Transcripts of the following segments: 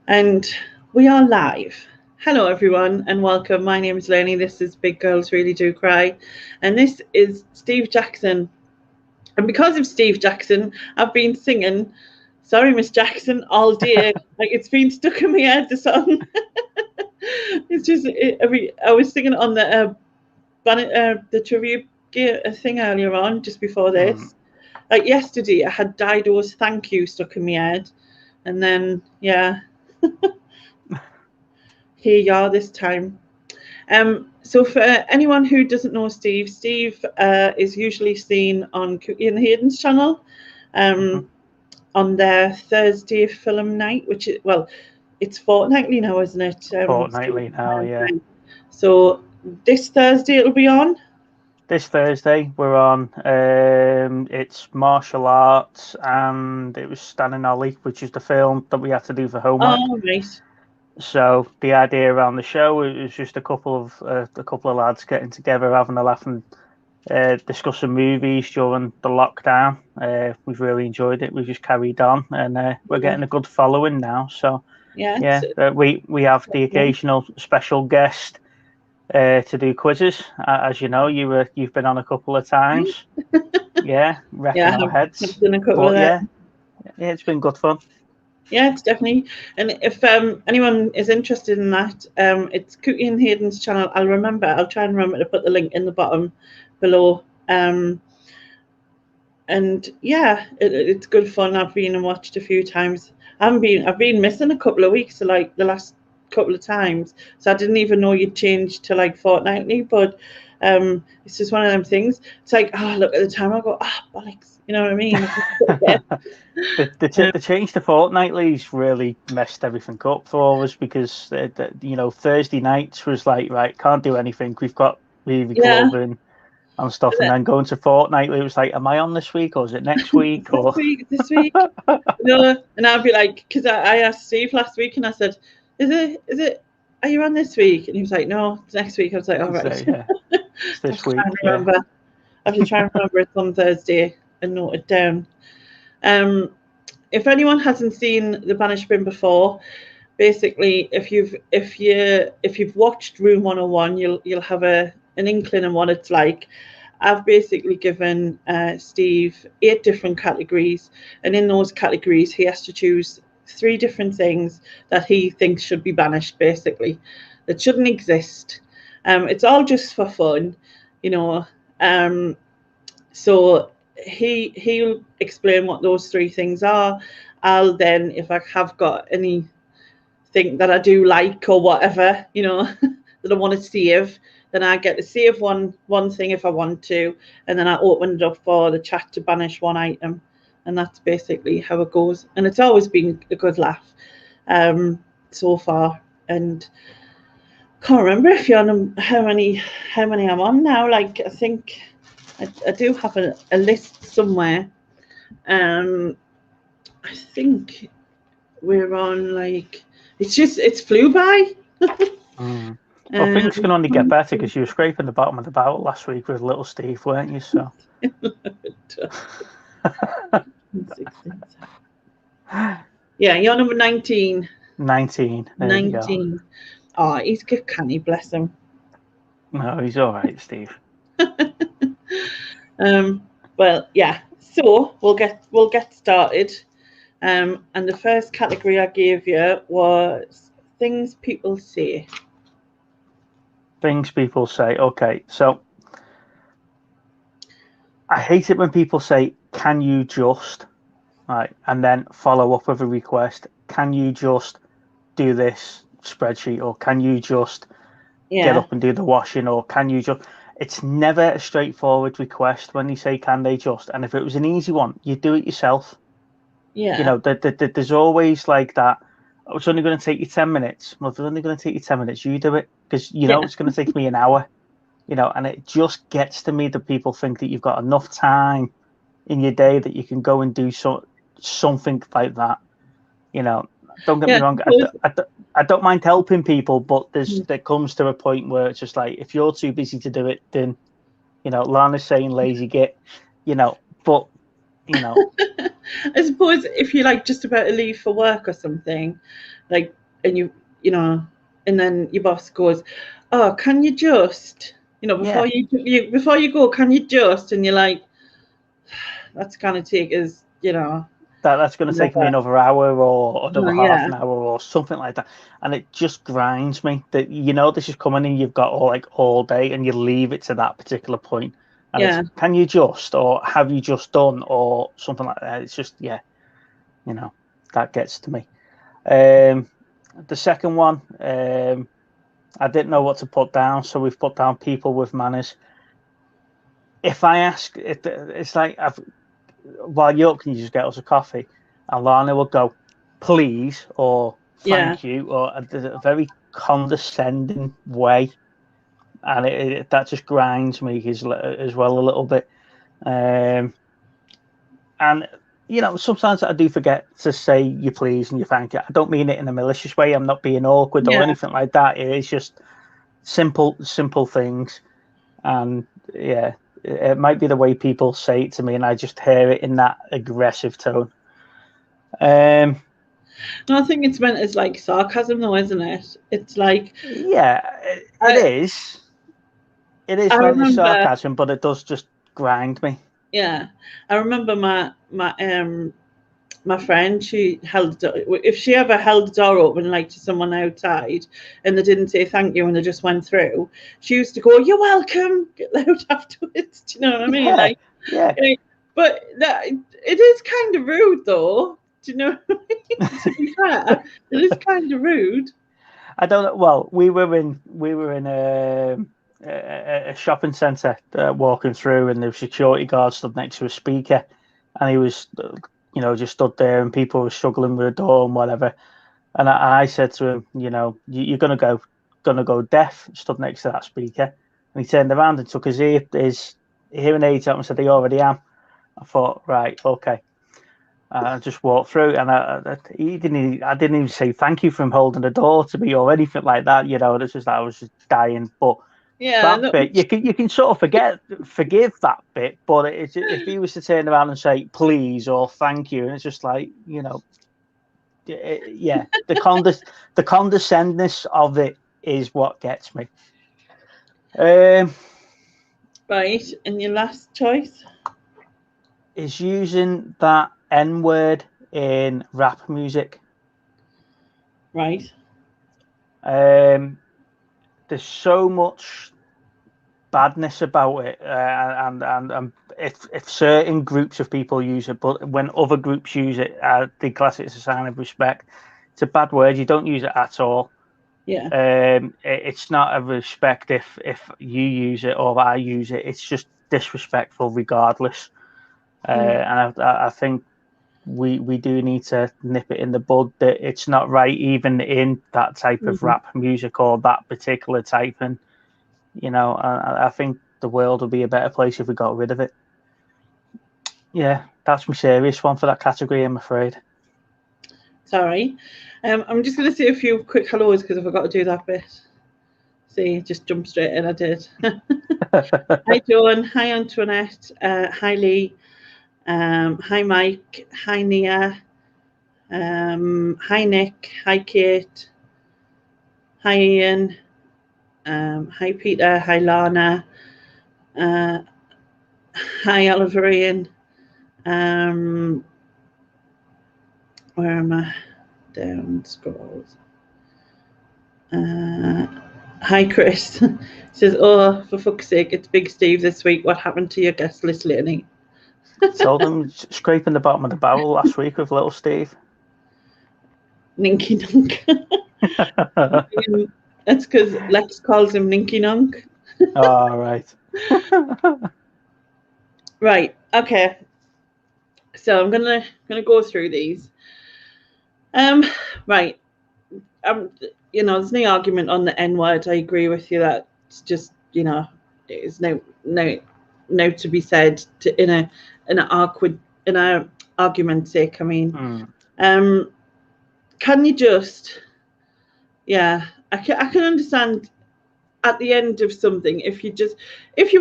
And we are live. Hello, everyone, and welcome. My name is Lenny. This is Big Girls Really Do Cry. And this is Steve Jackson. And because of Steve Jackson, I've been singing Sorry, Miss Jackson all day. Like it's been stuck in my head, the song. I was singing it on the trivia thing earlier on, just before this. Like yesterday, I had Dido's Thank You stuck in my head. And then, yeah. Here you are this time. So for anyone who doesn't know Steve is usually seen on Cookie and Hayden's channel on their Thursday film night, which is, well, it's fortnightly now, isn't it? Fortnightly now, yeah. So this Thursday it'll be on? This Thursday we're on. It's martial arts and it was Stan Ollie, which is the film that we had to do for homework. Oh, right. So the idea around the show was just a couple of lads getting together, having a laugh and discussing movies during the lockdown. We've really enjoyed it. We've just carried on, and we're getting a good following now. So yeah, we have the occasional special guest to do quizzes. As you know, you've been on a couple of times. Yeah, wrecking our heads. I've done a couple of yeah, it's been good fun. Yeah, it's definitely. And if anyone is interested in that, it's Cookie and Hayden's channel. I'll try and remember to put the link in the bottom below. And yeah, it's good fun. I've been and watched a few times. I've been missing a couple of weeks, so like the last couple of times. So I didn't even know you'd changed to like fortnightly, but it's just one of them things. It's like, oh, look at the time. I go, bollocks. You know what I mean? The change to fortnightly's really messed everything up for us because Thursday nights was like, right, can't do anything. We've got movie clubbing and stuff, and then going to fortnightly, it was like, am I on this week or is it next week? Or this week? No, and I'd be like, because I asked Steve last week and I said, is it? Are you on this week? And he was like, no, it's next week. I was like, all right. So, yeah. It's this week. I have to try and remember it's on Thursday and note it down. If anyone hasn't seen the Banish bin before, basically, if you've watched Room 101, you'll have an inkling on what it's like. I've basically given Steve 8 different categories, and in those categories, he has to choose 3 different things that he thinks should be banished, basically, that shouldn't exist. It's all just for fun, you know. So he'll explain what those 3 things are. I'll then, if I have got anything that I do like or whatever, you know, that I want to save, then I get to save one thing if I want to, and then I open it up for the chat to banish one item, and that's basically how it goes. And it's always been a good laugh so far. And can't remember if you're on how many I'm on now. Like I think I do have a list somewhere. I think we're on like it's flew by. Well, things can only get better because you were scraping the bottom of the barrel last week with little Steve, weren't you? So. Yeah, you're number 19. 19. 19. Oh, he's good, canny, bless him. No, he's all right, Steve. Well, yeah. So we'll get started. And the first category I gave you was things people say. Things people say. Okay, so I hate it when people say, "Can you just," right, and then follow up with a request. Can you just do this spreadsheet, or can you just get up and do the washing, or can you just? It's never a straightforward request when they say, "Can they just?" And if it was an easy one, you do it yourself. Yeah. You know, there's always like that. Oh, it's only going to take you 10 minutes. Well, if it's only going to take you 10 minutes, you do it because you know it's going to take me an hour. You know, and it just gets to me that people think that you've got enough time in your day that you can go and do something like that. You know, don't get me wrong. I don't mind helping people, but there comes to a point where it's just like, if you're too busy to do it, then, you know, Lana's saying lazy git, you know, but you know. I suppose if you're like just about to leave for work or something, like, and you know, and then your boss goes, "Oh, can you just, before before you go, can you just?" And you're like, "That's gonna take us, That's going to take me another hour or another half an hour or something like that," and it just grinds me that this is coming and you've got all day and you leave it to that particular point, and it's, can you just, or have you just done, or something like that. It's just that gets to me. The second one, I didn't know what to put down, so we've put down people with manners. If I ask, it's like, while you're up, can you just get us a coffee? And Lana will go, please, or thank you, or a very condescending way. And that just grinds me as well a little bit. And, sometimes I do forget to say you please and you thank you. I don't mean it in a malicious way. I'm not being awkward or anything like that. It's just simple things. And it might be the way people say it to me, and I just hear it in that aggressive tone. No, I think it's meant as like sarcasm, though, isn't it? It's like, it is. It is meant as sarcasm, but it does just grind me. Yeah, I remember my friend, if she ever held the door open like to someone outside and they didn't say thank you and they just went through, she used to go, "You're welcome," get loud afterwards. Do you know what I mean? But it is kind of rude, though. Do you know what I mean? To be fair, it is kind of rude. I don't know. Well, we were in a shopping centre walking through, and the security guard stood next to a speaker, and he was just stood there, and people were struggling with a door and whatever. And I said to him, you're gonna go deaf. Stood next to that speaker, and he turned around and took his hearing aids out and said, "I already am." I thought, right, okay. I just walked through, and I didn't even say thank you for him holding the door to me or anything like that. It's just I was just dying. But bit you can sort of forgive that bit. But if he was to turn around and say please or thank you, and it's just like the condescendness of it is what gets me. Right, and your last choice is using that N-word in rap music. Right. There's so much badness about it, and if certain groups of people use it, but when other groups use it, they class it as a sign of respect. It's a bad word. You don't use it at all. Yeah. It's not a respect if you use it or I use it. It's just disrespectful regardless. And I think we do need to nip it in the bud that it's not right, even in that type of rap music or that particular type. And I think the world would be a better place if we got rid of it. Yeah, that's my serious one for that category, I'm afraid. Sorry. I'm just going to say a few quick hellos because I forgot to do that bit. See, just jump straight in. I did. Hi, Joan. Hi, Antoinette. Hi, Lee. Hi, Mike. Hi, Nia. Hi, Nick. Hi, Kate. Hi, Ian. Hi, Peter. Hi, Lana. Hi, Oliver Ian. Where am I? Down scrolls. Hi, Chris. Says, "Oh, for fuck's sake, it's Big Steve this week. What happened to your guest list, Lenny?" Told him scraping the bottom of the barrel last week with little Steve. Ninky Nunk. That's because Lex calls him Ninky Nunk. Oh, right. Right. Okay. So I'm gonna go through these. Right. There's no argument on the N-word. I agree with you that it's just, there's no to be said in an argument's sake. I mean, can you just, I can understand at the end of something if you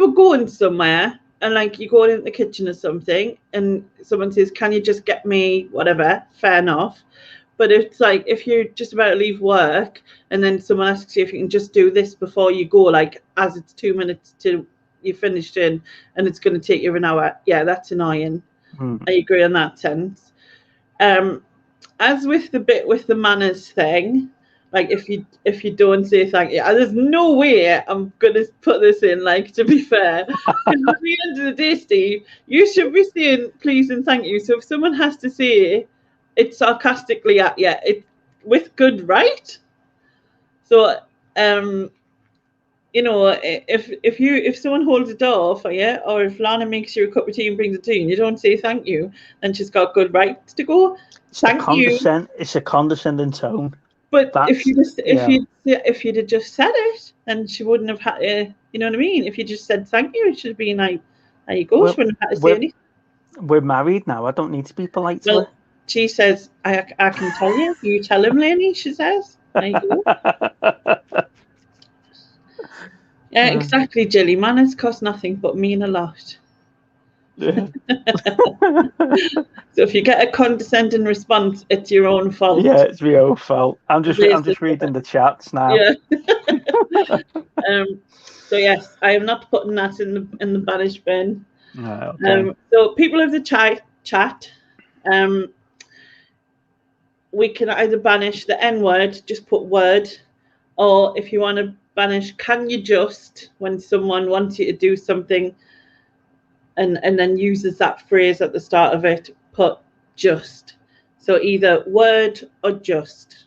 were going somewhere and like you go in the kitchen or something, and someone says, "Can you just get me whatever?" Fair enough. But it's like if you're just about to leave work, and then someone asks you if you can just do this before you go, like as it's 2 minutes to you finished in, and it's going to take you an hour. Yeah, that's annoying. I agree on that sense. As with the bit with the manners thing, like if you don't say thank you, there's no way I'm gonna put this in. Like, to be fair, because at the end of the day, Steve, you should be saying please and thank you. So if someone has to say it sarcastically at you, it with good right. So you know, if someone holds a door for you, or if Lana makes you a cup of tea and brings it to you, and you don't say thank you, then she's got good right to go. Thank you. It's a condescending tone. But if you'd have just said it, then she wouldn't have had to. You know what I mean? If you just said thank you, it should have been like, there you go. Well, she wouldn't have had to say anything. We're married now. I don't need to be polite to her. She says, I can tell you. You tell him, Lainey, she says. There you go. Yeah, exactly, Jilly. Manners cost nothing but mean a lot. Yeah. So if you get a condescending response, it's your own fault. Yeah, it's your own fault. I'm just reading the chats now. Yeah. So yes, I am not putting that in the banish bin. Okay. So people of the chat, we can either banish the N word, just put word, or if you want to banish can you just, when someone wants you to do something and then uses that phrase at the start of it, put just. So either word or just.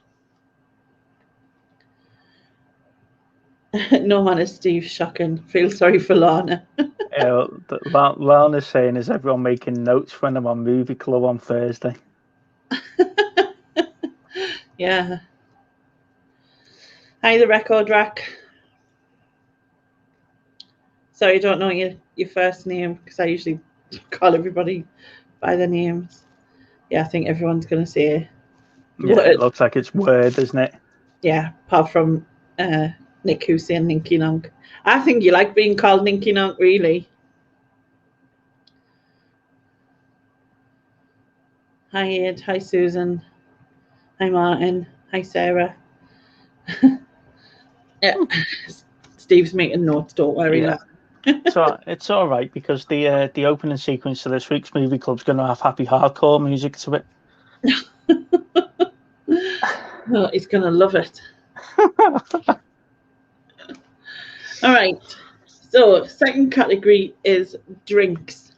No man is Steve, shocking. Feel sorry for Lana. Lana's saying, is everyone making notes when I'm on movie club on Thursday? Yeah. Hi, the record rack. Sorry, I don't know your first name because I usually call everybody by their names. Yeah, I think everyone's going to say word. Yeah, it looks like it's word, isn't it? Yeah, apart from Nick, who's saying Ninky Nonk. I think you like being called Ninky Nonk, really. Hi, Ed. Hi, Susan. Hi, Martin. Hi, Sarah. Yeah, Steve's making notes, don't worry. Yeah. So it's all right because the opening sequence to this week's movie club's going to have happy hardcore music to it. Oh, he's going to love it. All right. So second category is drinks.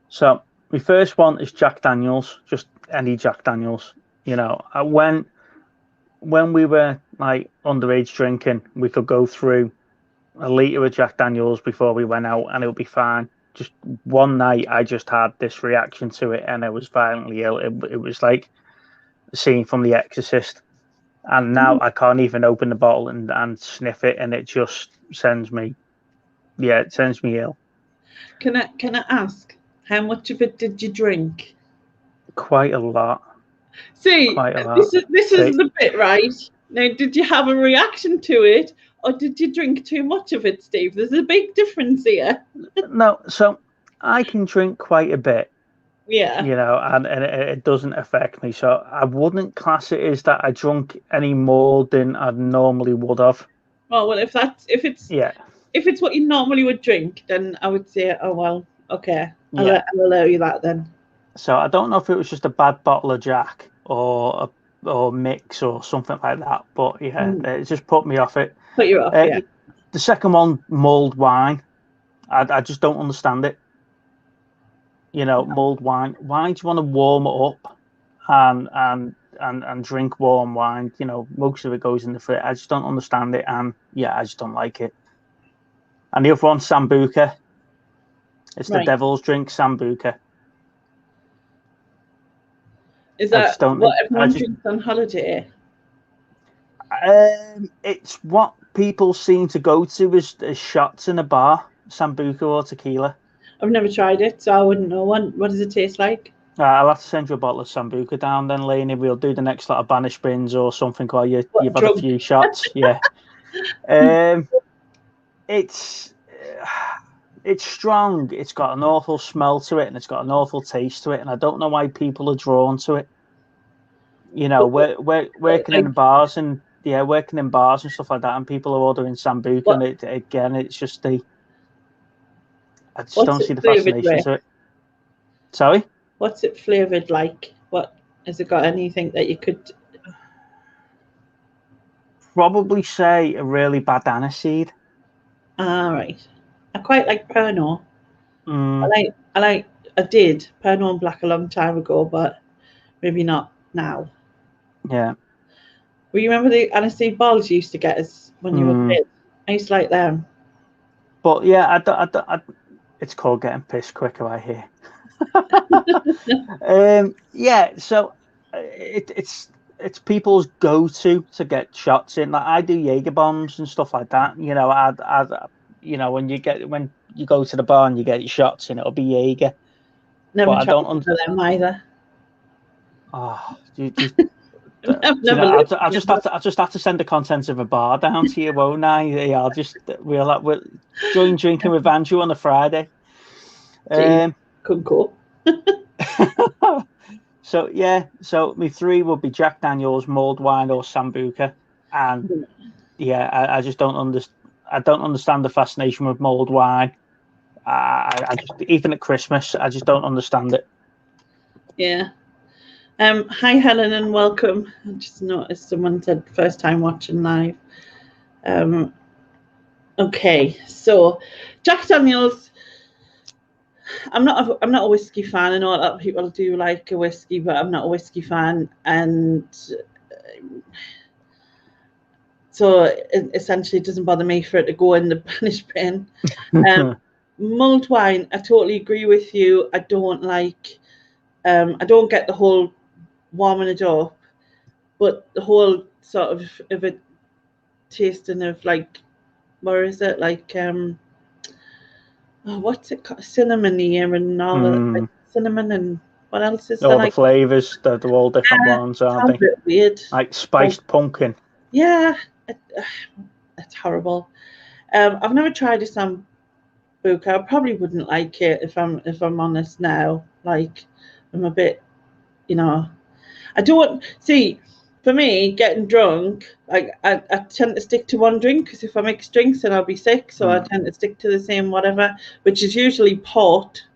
So my first one is Jack Daniels, just any Jack Daniels. You know, when we were like underage drinking, we could go through a litre of Jack Daniels before we went out and it would be fine. Just one night I just had this reaction to it and I was violently ill. It was like a scene from The Exorcist. And now I can't even open the bottle and sniff it, and it just sends me ill. Can I ask, how much of it did you drink? Quite a lot. See, this is the bit, right? Now, did you have a reaction to it, or did you drink too much of it, Steve? There's a big difference here. No, so I can drink quite a bit. Yeah. You know, and it doesn't affect me. So I wouldn't class it as that I drunk any more than I normally would have. Oh, well, if it's what you normally would drink, then I would say, oh, well, okay. I'll allow you that then. So I don't know if it was just a bad bottle of Jack or mix or something like that. But yeah, it just put me off it. Put you off, yeah. The second one, mulled wine. I just don't understand it. You know, mulled wine. Why do you want to warm it up and drink warm wine? You know, most of it goes in the fridge. I just don't understand it, and I just don't like it. And the other one, Sambuca. It's the devil's drink, Sambuca. Is that what everyone drinks on holiday? It's what people seem to go to as shots in a bar, Sambuca or tequila. I've never tried it, so I wouldn't know. What does it taste like? I'll have to send you a bottle of Sambuca down then, Lainey. We'll do the next lot of Banish bins or something while you've had a few shots. Yeah. It's it's strong. It's got an awful smell to it, and it's got an awful taste to it. And I don't know why people are drawn to it. You know, we're working in bars and working in bars and stuff like that, and people are ordering Sambuca, and it's just I just don't see the fascination to it. Sorry? What's it flavoured like? What has it got? Anything that you could probably say a really bad aniseed. Right. I quite like Pernod. I did Pernod and Black a long time ago, but maybe not now. Yeah. Well, you remember the aniseed balls you used to get us when you were a kid? I used to like them. But yeah, it's called getting pissed quicker, I hear. So it's people's go-to to get shots in. Like I do Jaeger bombs and stuff like that. You know, when you go to the bar and you get your shots in, it'll be Jaeger. Never tried them either. Oh, I just have to send the contents of a bar down to you, won't I? Yeah, we'll join drinking with Andrew on a Friday. Couldn't go. So my 3 would be Jack Daniels, mulled wine, or Sambuca, and I just don't understand. I don't understand the fascination with mulled wine. I just, even at Christmas, I just don't understand it. Yeah. Hi Helen and welcome. I just noticed someone said first time watching live. Okay, so Jack Daniels. I'm not a whiskey fan. I know a lot of people do like a whiskey, but I'm not a whiskey fan, and so it essentially doesn't bother me for it to go in the Banish bin. Mulled wine, I totally agree with you. I don't like. I don't get the whole warming it up, but the whole sort of a tasting of like, what is it like? What's it called? Cinnamon here and all that. Like cinnamon and what else is there? All the flavours, they're all different ones, aren't they? A bit weird. Like spiced pumpkin. Yeah, it's horrible. I've never tried a Sambuca. I probably wouldn't like it if I'm honest now. Like, I'm a bit, I don't see. For me, getting drunk, like I tend to stick to one drink because if I mix drinks, then I'll be sick. So I tend to stick to the same whatever, which is usually port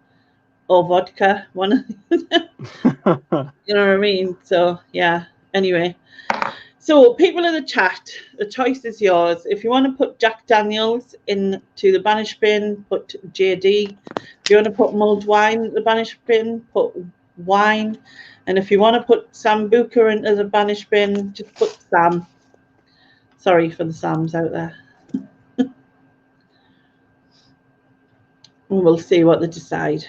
or vodka. One, you know what I mean? So yeah. Anyway, so people in the chat, the choice is yours. If you want to put Jack Daniels into the Banish bin, put JD. If you want to put mulled wine in the Banish bin, put wine. And if you want to put Sambuca into the Banish bin, just put Sam. Sorry for the Sams out there. We'll see what they decide.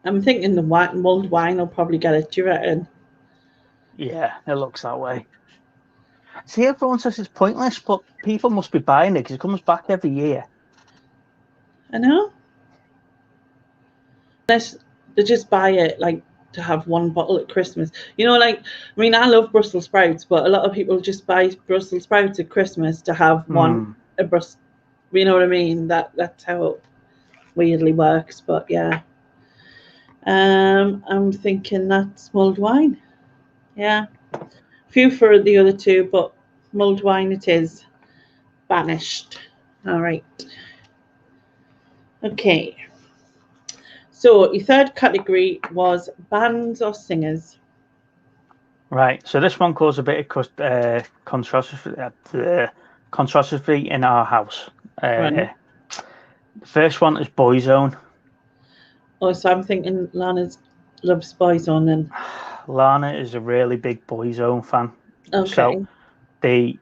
I'm thinking the mulled wine will probably get it. Do you reckon? Yeah, it looks that way. See, everyone says it's pointless, but people must be buying it because it comes back every year. I know. They just buy it like to have one bottle at Christmas. I love Brussels sprouts, but a lot of people just buy Brussels sprouts at Christmas to have one at Brussels. You know what I mean? That's how it weirdly works. But yeah, I'm thinking that's mulled wine. Yeah, few for the other two, but mulled wine it is. Banished. All right. Okay. So your third category was bands or singers. Right. So this one caused a bit of controversy in our house. Right. The first one is Boyzone. Oh, so I'm thinking Lana loves Boyzone then. Lana is a really big Boyzone fan. Okay. So the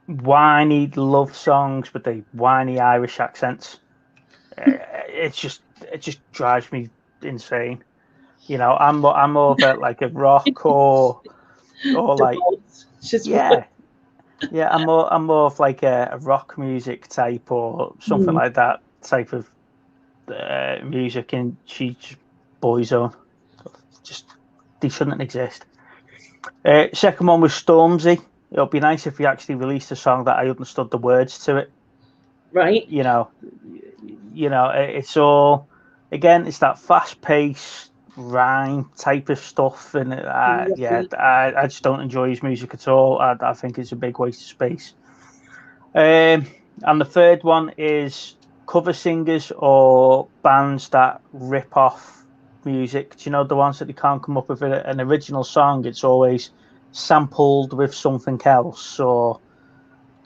whiny love songs with the whiny Irish accents. It just drives me insane. I'm more of like a rock or like I'm more of like a rock music type or something like that type of music, and she's Boyzone. Just they shouldn't exist. Second one was Stormzy. It would be nice if we actually released a song that I understood the words to it. Right. It's all, again, it's that fast-paced rhyme type of stuff, and Right. I just don't enjoy his music at all. I think it's a big waste of space. And the third one is cover singers or bands that rip off music. Do you know the ones that they can't come up with an original song? It's always sampled with something else, or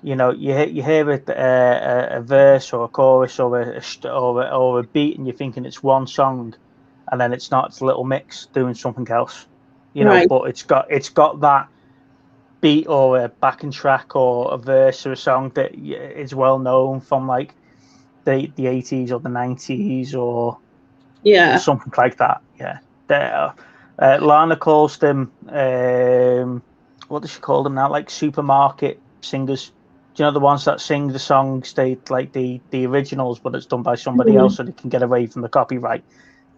you hear a verse or a chorus or a beat, and you're thinking it's one song, and then it's not. It's a little mix doing something else. Right. But it's got that beat or a backing track or a verse or a song that is well known from like the 80s or the 90s or Yeah. something like that. Yeah. Lana calls them what does she call them now? Like supermarket singers. Do you know the ones that sing the songs they like the originals, but it's done by somebody else so they can get away from the copyright?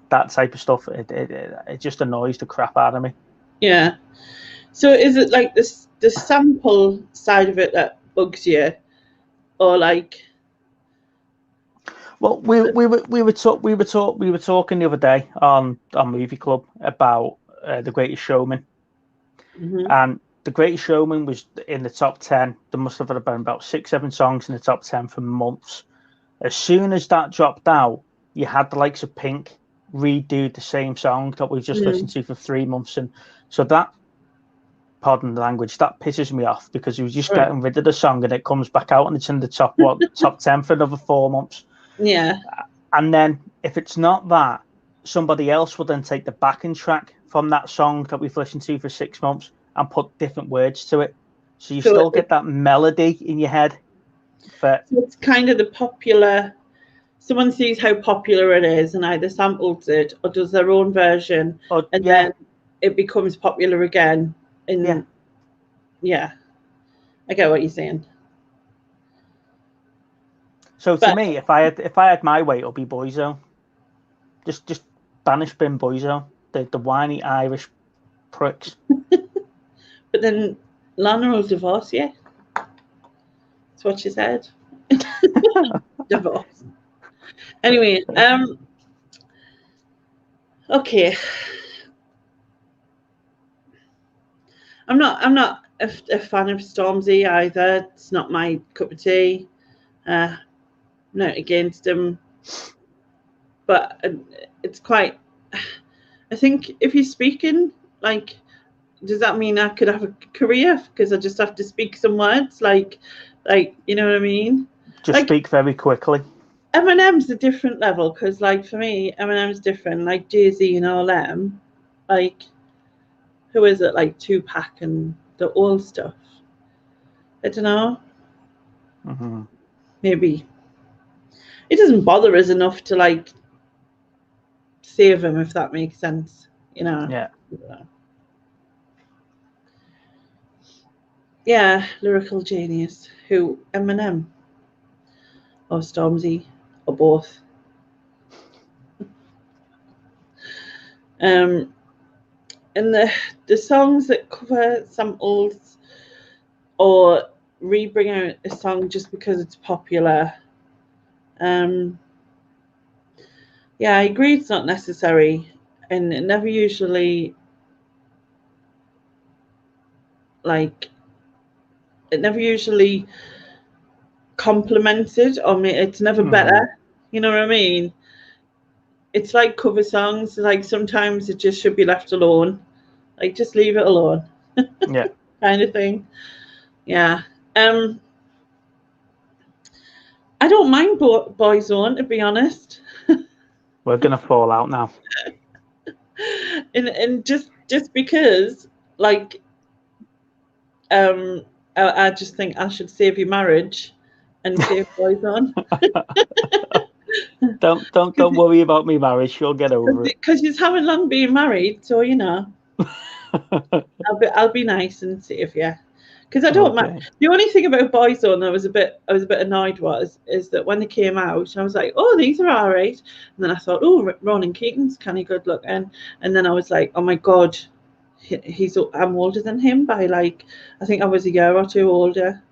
That type of stuff. It just annoys the crap out of me. Yeah. So is it like this the sample side of it that bugs you, or like? Well, we were talking the other day on Movie Club about The Greatest Showman, and The Greatest Showman was in the top 10. There must have been about 6-7 songs in the top 10 for months. As soon as that dropped out, you had the likes of Pink redo the same song that we've just listened to for 3 months, and so that, pardon the language, that pisses me off because he was just getting rid of the song and it comes back out and it's in the top 10 for another 4 months. Yeah. And then if it's not that, somebody else will then take the backing track from that song that we've listened to for 6 months and put different words to it. So you still get that melody in your head. So it's kind of the popular, someone sees how popular it is and either samples it or does their own version, and then it becomes popular again. And yeah, I get what you're saying. So to me, if I had my way, it'll be Boyzone. Just Banish bin Boyzone. The whiny Irish pricks. But then Lana will divorce you. That's what she said. Divorce. Anyway, okay. I'm not a fan of Stormzy either. It's not my cup of tea. I'm not against him, but it's quite. I think if you're speaking, like, does that mean I could have a career because I just have to speak some words, like you know what I mean? Just speak very quickly. Eminem's a different level because, like, for me, Eminem's different. Like Jay-Z and all them, like, who is it? Like Tupac and the old stuff. I don't know. Maybe it doesn't bother us enough to like save him, if that makes sense. Yeah. Yeah, lyrical genius. Who? Eminem or Stormzy or both? And the songs that cover samples or re-bring out a song just because it's popular. Yeah, I agree it's not necessary, and it never usually complimented, or it's never better. You know what I mean? It's like cover songs. Like sometimes it just should be left alone. Like just leave it alone. Yeah. Kind of thing. Yeah. I don't mind Boyzone, to be honest. We're gonna fall out now. and just because, like, I just think I should save your marriage and save Boyzone. Don't worry about me marriage. You'll get over it. Because you haven't long been married, so I'll be nice and save you. Because I don't mind. The only thing about Boyzone I was a bit annoyed is that when they came out, I was like, oh, these are all right. And then I thought, oh, Ronan Keating's kind of good looking. And then I was like, oh my God, I'm older than him by like, I think I was a year or two older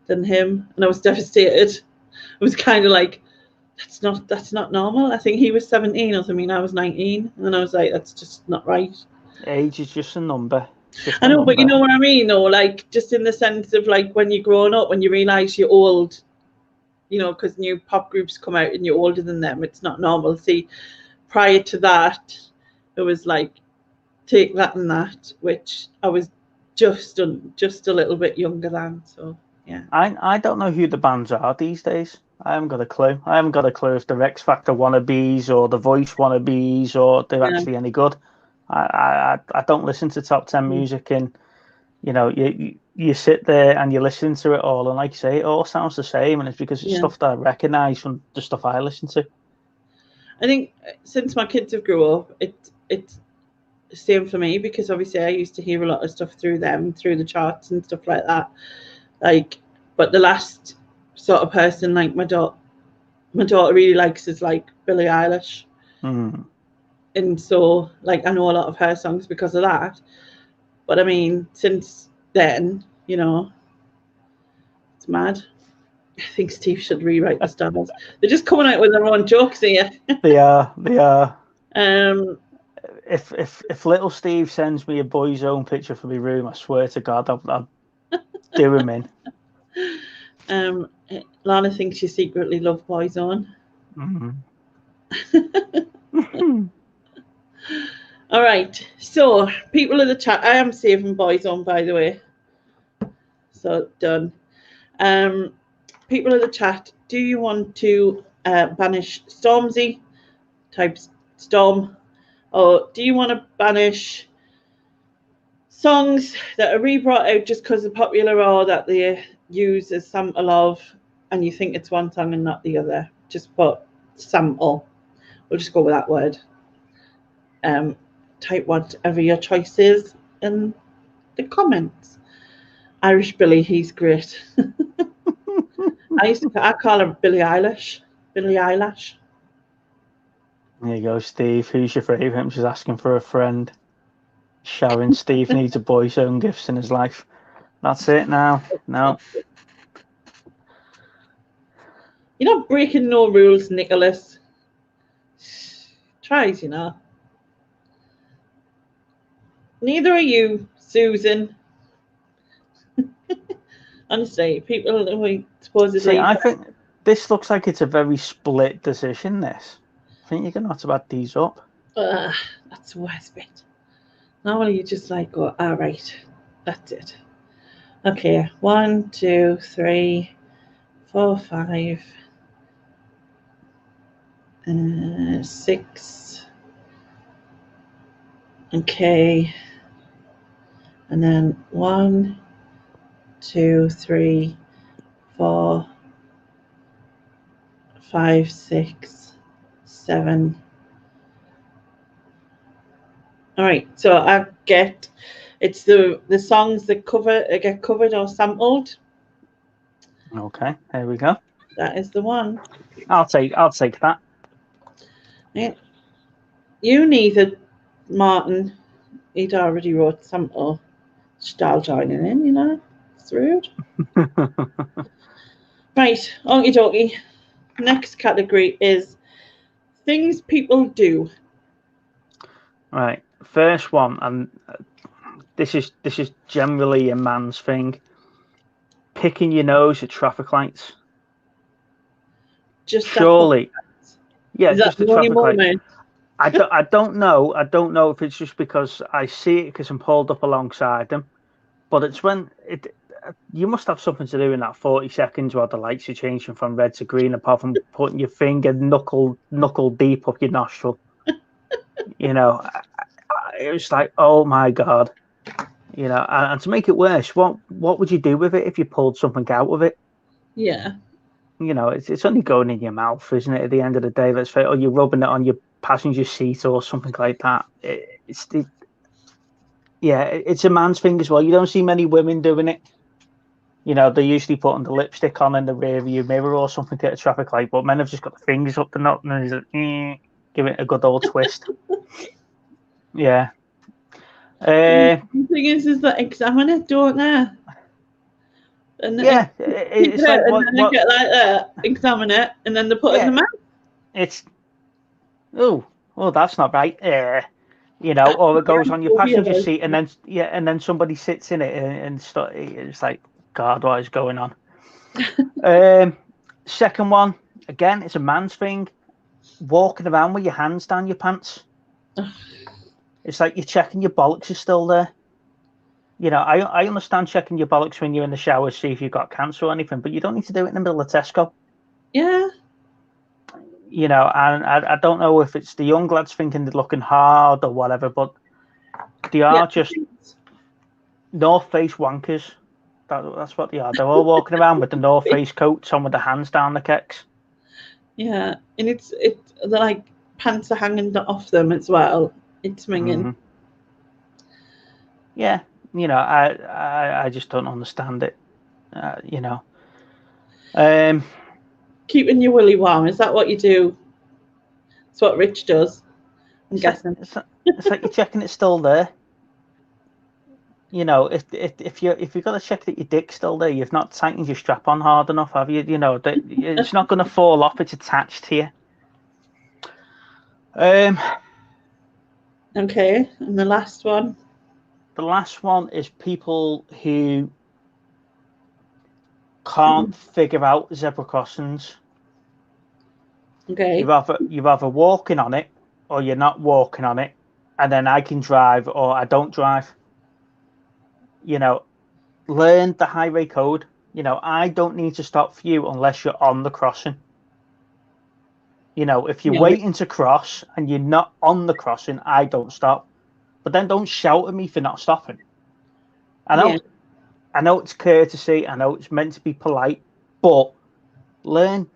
than him. And I was devastated. it was kind of like, that's not normal. I think he was 17 or something. I was 19, and I was like, that's just not right. Age is just a number. It's just I know, number. but you know what I mean, or like just in the sense of like when you're growing up, when you realise you're old, you know, because new pop groups come out and you're older than them, it's not normal. See, prior to that, it was like Take That and That, which I was just a little bit younger than. So yeah. I don't know who the bands are these days. I haven't got a clue. I haven't got a clue if they're X Factor wannabes or the Voice wannabes or they're actually any good. I don't listen to top 10 music, and you know, you sit there and you listen to it all, and like you say, it all sounds the same, and it's because it's stuff that I recognise from the stuff I listen to. I think since my kids have grew up, it's the same for me, because obviously I used to hear a lot of stuff through them, through the charts and stuff like that. Like, but the last sort of person, like my daughter really likes is like Billie Eilish. And so like I know a lot of her songs because of that. But I mean, since then, you know, it's mad. I think Steve should rewrite the stars. They're just coming out with their own jokes here. They are. If little Steve sends me a boy's own picture for my room, I swear to God, I'll do him in. Lana thinks you secretly love Boyzone. All right, so people in the chat, I am saving Boyzone, by the way. So done. People in the chat, do you want to banish Stormzy, type Storm, or do you want to banish songs that are re-brought out just because they're popular, or that they use as sample of, and you think it's one song and not the other? Just put sample. We'll just go with that word. Type whatever your choice is in the comments. Irish Billy, he's great. I call her Billie Eilish. Billie Eilish. There you go, Steve. Who's your favourite? She's asking for a friend. Sharon, Steve needs a boy's own gifts in his life. That's it now. No. You're not breaking no rules, Nicholas. Tries, you know. Neither are you, Susan. Honestly, people who supposedly... See, I think this looks like it's a very split decision, this. I think you're going to have to add these up. That's the worst bit. Normally you just like go, all right, that's it. Okay, 1, 2, 3, 4, 5, 6. Okay. And then 1, 2, 3, 4, 5, 6, 7. All right, so I get it's the songs that get covered or sampled. Okay, there we go. That is the one. I'll take that. Yeah. You neither, Martin. He'd already wrote sample. Style joining in, you know. It's rude. Right, okie dokie. Next category is things people do. Right, first one, and this is generally a man's thing. Picking your nose at traffic lights. Just surely, yeah, just the traffic light. I don't know. I don't know if it's just because I see it because I'm pulled up alongside them, but it's when you must have something to do in that 40 seconds while the lights are changing from red to green, apart from putting your finger knuckle deep up your nostril. You know, it was like, oh my God. You know, and to make it worse, what would you do with it if you pulled something out of it? Yeah. You know, it's only going in your mouth, isn't it? At the end of the day, let's say, you're rubbing it on your passenger seat or something like that. It's a man's thing as well. You don't see many women doing it. You know, they're usually putting the lipstick on in the rear view mirror or something at a traffic light, but men have just got the fingers up the nut and give it a good old twist. Yeah. The thing is that examine it, don't they? And Yeah, it's like and then they get like that, examine it, and then they put it in the mouth. It's that's not right. You know, or it goes on your passenger seat, and then somebody sits in it and it's like, God, what is going on? Second one, again, it's a man's thing. Walking around with your hands down your pants. It's like you're checking your bollocks are still there. You know, I understand checking your bollocks when you're in the shower, see if you've got cancer or anything, but you don't need to do it in the middle of Tesco. Yeah. You know, and I don't know if it's the young lads thinking they're looking hard or whatever, but they are just North Face wankers. That's what they are. They're all walking around with the North Face coats on with their hands down the kecks. Yeah, and they're like pants are hanging off them as well. It's minging. Mm-hmm. Yeah, you know, I just don't understand it. You know, keeping your willy warm, is that what you do? It's what Rich does. I'm guessing. It's like you're checking it's still there. You know, if you've got to check that your dick's still there, you've not tightened your strap on hard enough, have you? You know, that it's not going to fall off; it's attached to you. Okay, and the last one. The last one is people who can't figure out zebra crossings. Okay. You're either walking on it or you're not walking on it, and then I can drive or I don't drive. You know, learn the highway code. You know, I don't need to stop for you unless you're on the crossing. You know, if you're waiting to cross and you're not on the crossing, I don't stop. But then don't shout at me for not stopping. I know it's courtesy. I know it's meant to be polite, but learn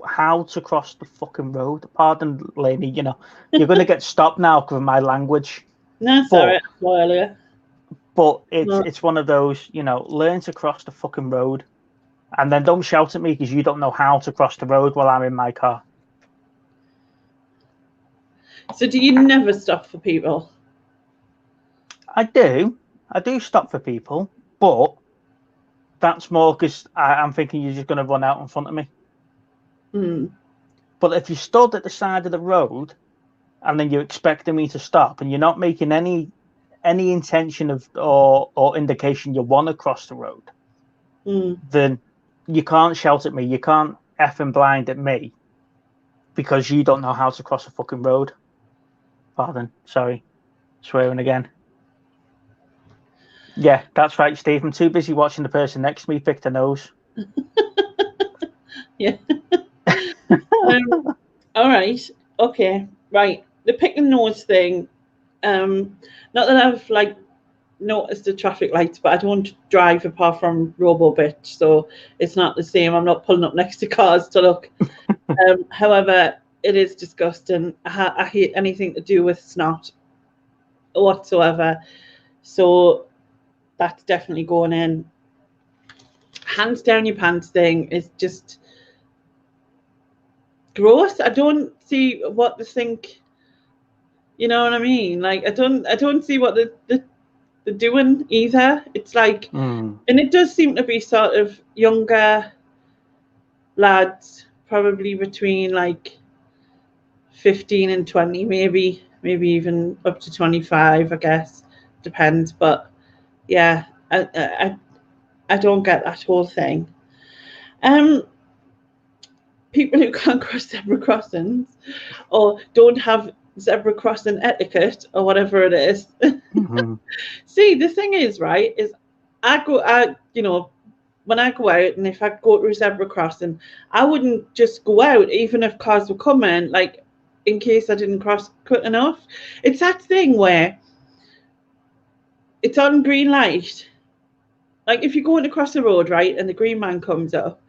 how to cross the fucking road. Pardon, Lainey. You know, you're going to get stopped now because of my language. No, sorry, earlier. But it's one of those, you know, learn to cross the fucking road, and then don't shout at me because you don't know how to cross the road while I'm in my car. So do you never stop for people? I do stop for people, but that's more because I'm thinking you're just going to run out in front of me. But if you stood at the side of the road and then you're expecting me to stop and you're not making any intention of or indication you want to cross the road, then you can't shout at me. You can't effing blind at me because you don't know how to cross a fucking road. Pardon, sorry, swearing again. Yeah, that's right, Steve. I'm too busy watching the person next to me pick their nose. Yeah. All right. Okay. Right. The pick the nose thing. Not that I've like noticed the traffic lights, but I don't drive apart from Robo-Bitch, so it's not the same. I'm not pulling up next to cars to look. However, it is disgusting. I hate anything to do with snot whatsoever. So that's definitely going in. Hands down your pants thing is just gross. I don't see what they think. You know what I mean? Like I don't see what they're doing either. It's like, and it does seem to be sort of younger lads, probably between like 15 and 20, maybe even up to 25, I guess. Depends, but yeah, I don't get that whole thing. People who can't cross zebra crossings or don't have zebra crossing etiquette or whatever it is. See, the thing is, right, is you know, when I go out and if I go to a zebra crossing, I wouldn't just go out even if cars were coming, like in case I didn't cross quick enough. It's that thing where it's on green light. Like if you're going across the road, right, and the green man comes up,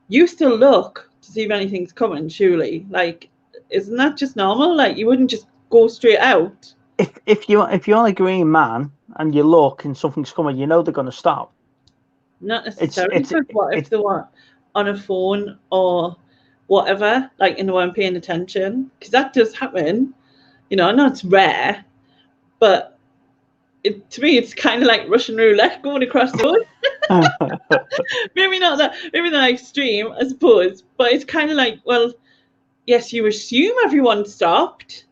you still look to see if anything's coming, surely. Like, isn't that just normal? Like you wouldn't just go straight out. If you're on a green man and you look and something's coming, you know they're going to stop. Not necessarily, because what if they were on a phone or whatever, like, and they weren't paying attention? Because that does happen. You know, I know it's rare, but to me, it's kind of like Russian roulette going across the road. maybe not that extreme, I suppose, but it's kind of like, well, yes, you assume everyone stopped,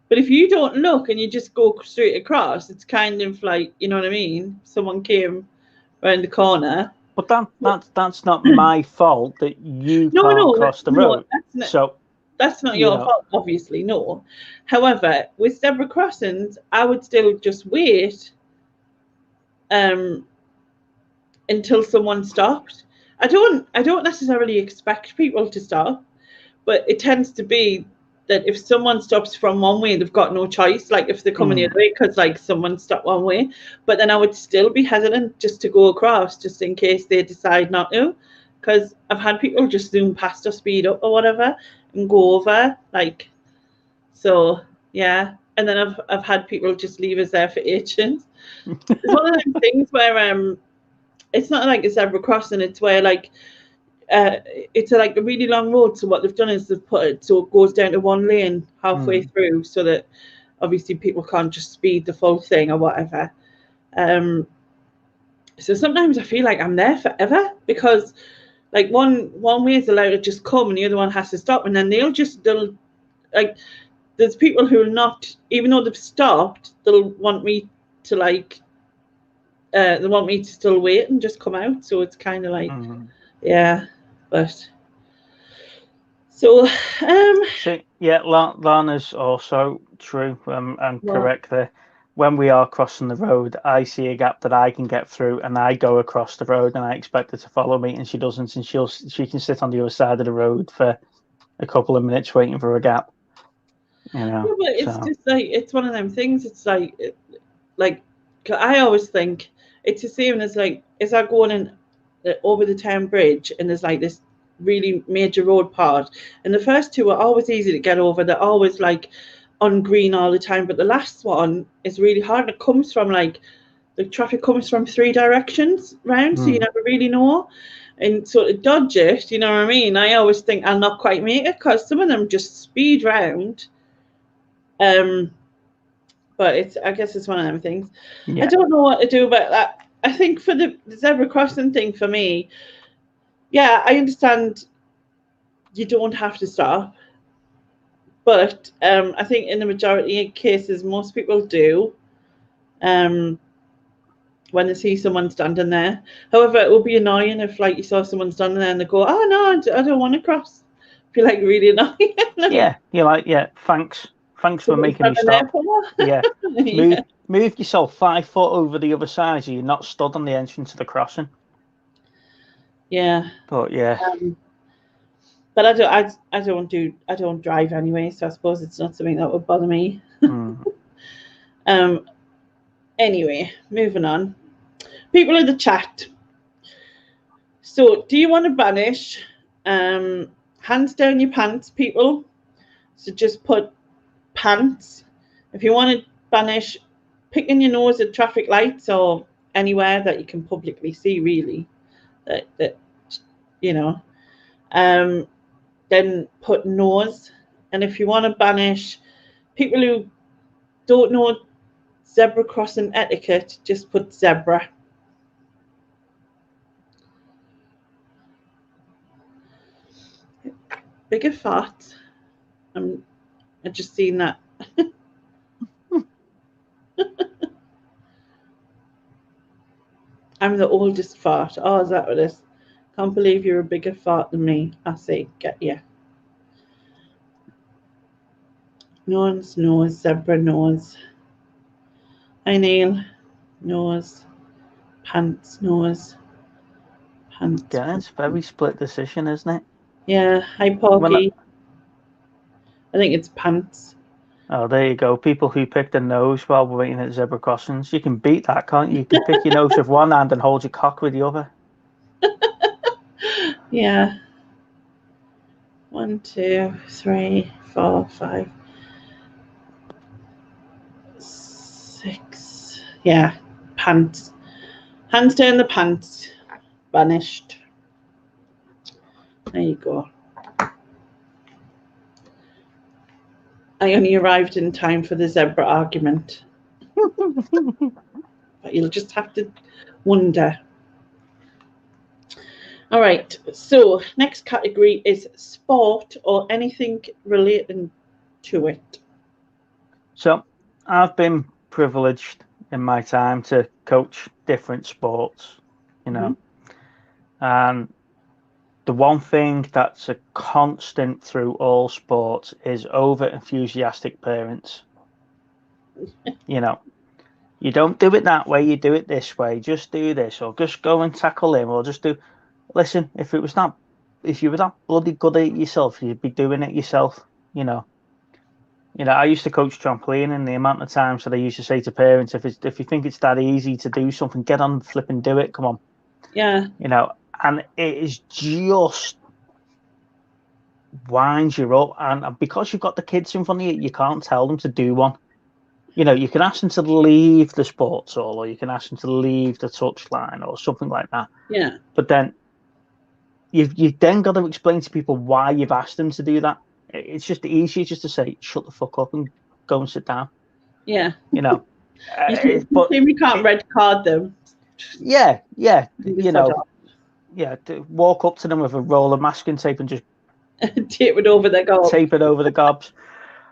but if you don't look and you just go straight across, it's kind of like, you know what I mean? Someone came around the corner. But that's not my fault that you can't cross the road. That's not your fault, obviously, no. However, with zebra crossings, I would still just wait until someone stopped. I don't necessarily expect people to stop, but it tends to be that if someone stops from one way, they've got no choice. Like if they're coming the other way, because like someone stopped one way, but then I would still be hesitant just to go across, just in case they decide not to. Because I've had people just zoom past or speed up or whatever and go over, like, so yeah. And then I've had people just leave us there for ages. It's one of those things where it's not like a zebra crossing. It's where like it's like a really long road. So what they've done is they've put it so it goes down to one lane halfway through, so that obviously people can't just speed the full thing or whatever. So sometimes I feel like I'm there forever, because like one way is allowed to just come and the other one has to stop, and then they'll like, there's people who will not, even though they've stopped, they'll want me to like they want me to still wait and just come out. So it's kind of like yeah, but so yeah, Lana's also true and correct there. When we are crossing the road, I see a gap that I can get through, and I go across the road, and I expect her to follow me, and she doesn't, and she can sit on the other side of the road for a couple of minutes waiting for a gap. You know, yeah, but it's just like, it's one of them things. It's like I always think it's the same as like, is I going in over the town bridge, and there's like this really major road part, and the first two are always easy to get over. They're always like on green all the time, but the last one is really hard. It comes from like, the traffic comes from 3 directions round, so you never really know. And so to dodge it, you know what I mean, I always think I'll not quite make it, because some of them just speed round. But I guess it's one of them things. I don't know what to do about that. I think for the zebra crossing thing, for me, yeah, I understand you don't have to stop, but I think in the majority of cases, most people do when they see someone standing there. However, it would be annoying if like you saw someone standing there and they go, oh no, I don't want to cross. I feel like really annoying. Yeah, you're like, yeah, thanks for making me stop. Yeah. Move yourself 5 foot over the other side, so you're not stood on the entrance to the crossing. Yeah. But yeah. But I don't drive anyway, so I suppose it's not something that would bother me. Anyway, moving on. People in the chat. So, do you want to banish? Hands down your pants, people. So just put pants. If you want to banish, picking your nose at traffic lights or anywhere that you can publicly see, really. That you know. Then put nose. And if you want to banish people who don't know zebra crossing etiquette, just put zebra. Bigger fart. I just seen that. I'm the oldest fart. Oh, is that what it is? Can't believe you're a bigger fart than me. I say, get ya. Nose, zebra nose. Hi, Neil. Nose. Pants, nose. Pants. Yeah, it's a very split decision, isn't it? Yeah. Hi, Porky. I think it's pants. Oh, there you go. People who pick the nose while we're waiting at zebra crossings. You can beat that, can't you? You can pick your nose with one hand and hold your cock with the other. Yeah. 1, 2, 3, 4, 5, 6. Yeah. Pants. Hands down the pants. Banished. There you go. I only arrived in time for the zebra argument. But you'll just have to wonder. All right, so next category is sport or anything relating to it. So I've been privileged in my time to coach different sports, you know, and the one thing that's a constant through all sports is over enthusiastic parents. You know, you don't do it that way, you do it this way, just do this, or just go and tackle him, or just do. Listen, if you were that bloody good at it yourself, you'd be doing it yourself, you know. I used to coach trampoline, and the amount of times that I used to say to parents, if you think it's that easy to do something, get on, flip and do it. Come on. Yeah. And it is just winds you up, and because you've got the kids in front of you, you can't tell them to do one. You can ask them to leave the sports hall, or you can ask them to leave the touchline, or something like that. Yeah. But then you've then got to explain to people why you've asked them to do that. It's just easier just to say, shut the fuck up and go and sit down. Yeah. But we can't red card them. Yeah. To walk up to them with a roll of masking tape and just tape it over the gobs. Tape it over the gobs.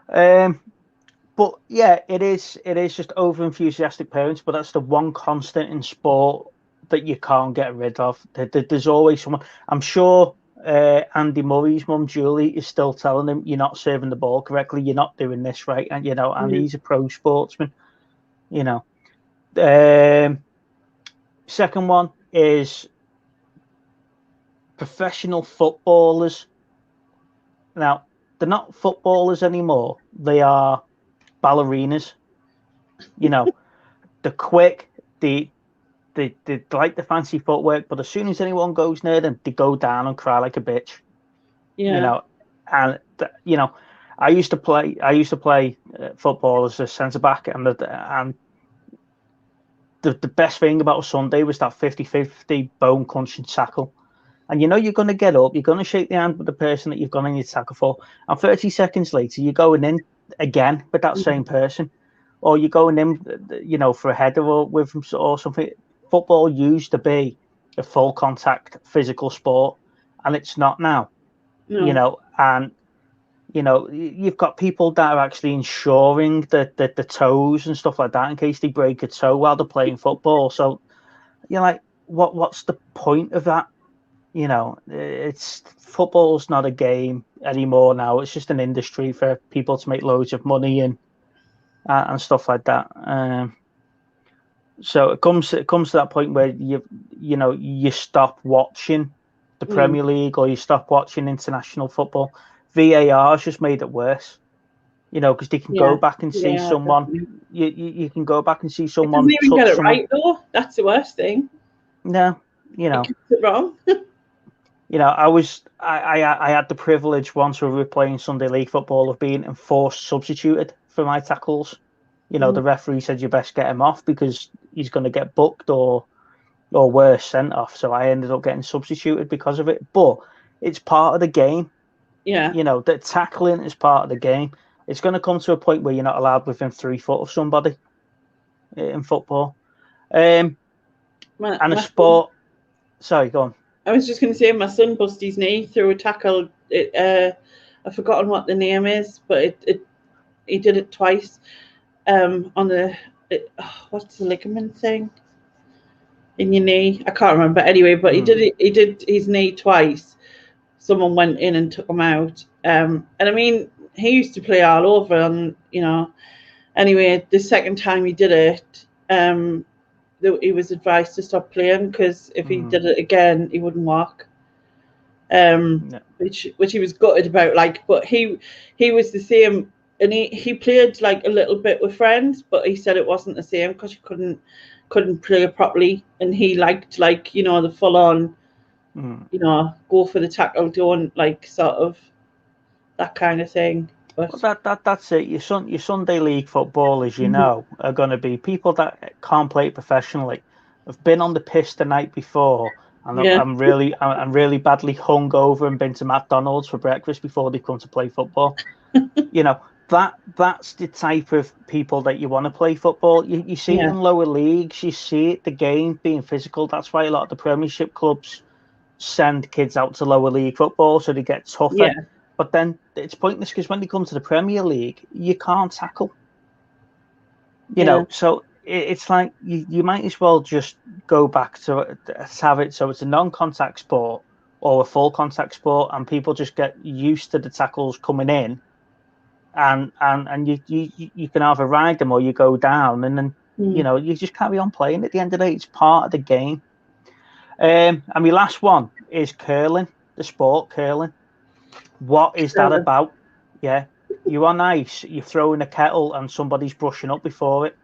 But yeah, it is just over enthusiastic parents. But that's the one constant in sport that you can't get rid of. There's always someone. I'm sure Andy Murray's mum Julie is still telling him, you're not serving the ball correctly, you're not doing this right, and and he's a pro sportsman. Second one is professional footballers. Now, they're not footballers anymore. They are ballerinas. They're quick. They like the fancy footwork, but as soon as anyone goes near them, they go down and cry like a bitch. Yeah. I used to play football as a centre back, and the best thing about Sunday was that 50-50 bone crunching tackle. And you're going to get up, you're going to shake the hand with the person that you've gone in your tackle for, and 30 seconds later, you're going in again with that same person, or you're going in, for a header or with them or something. Football used to be a full contact physical sport, and it's not now. No. And you've got people that are actually insuring the toes and stuff like that in case they break a toe while they're playing football. So you're like, what's the point of that? It's football's not a game anymore now. It's just an industry for people to make loads of money and stuff like that. So it comes to that point where you stop watching the Premier League, or you stop watching international football. VAR's just made it worse, because they can go back and see someone. You can go back and see someone. It doesn't even get it right though. That's the worst thing. No, it gets it wrong. I had the privilege once when we were playing Sunday League football of being enforced substituted for my tackles. The referee said you best get him off because he's going to get booked or worse, sent off. So I ended up getting substituted because of it. But it's part of the game. Yeah. That tackling is part of the game. It's going to come to a point where you're not allowed within 3 foot of somebody in football. A sport. Sorry, go on. I was just going to say my son busted his knee through a tackle. I've forgotten what the name is, but he did it twice. On the what's the ligament thing in your knee? I can't remember. Anyway, but he did his knee twice. Someone went in and took him out. And I mean, he used to play all over, and anyway, the second time he did it, he was advised to stop playing because if he did it again, he wouldn't walk. Which he was gutted about. But he was the same, and he played like a little bit with friends, but he said it wasn't the same because he couldn't play properly, and he liked the full on, go for the tackle, don't sort of that kind of thing. But that's it. Your Sunday League footballers, are going to be people that can't play professionally, have been on the piss the night before, and I'm really badly hungover and been to McDonald's for breakfast before they come to play football. that's the type of people that you want to play football. You see it in lower leagues. You see it, the game being physical. That's why a lot of the Premiership clubs send kids out to lower league football so they get tougher. Yeah. But then it's pointless because when they come to the Premier League, you can't tackle. You know, so it's like you might as well just go back to have it so it's a non-contact sport or a full contact sport, and people just get used to the tackles coming in, and you can either ride them or you go down, and then you know you just carry on playing. At the end of the day, it's part of the game. And my last one is curling, the sport curling. What is that about? Yeah, you're on ice, you're throwing a kettle, and somebody's brushing up before it.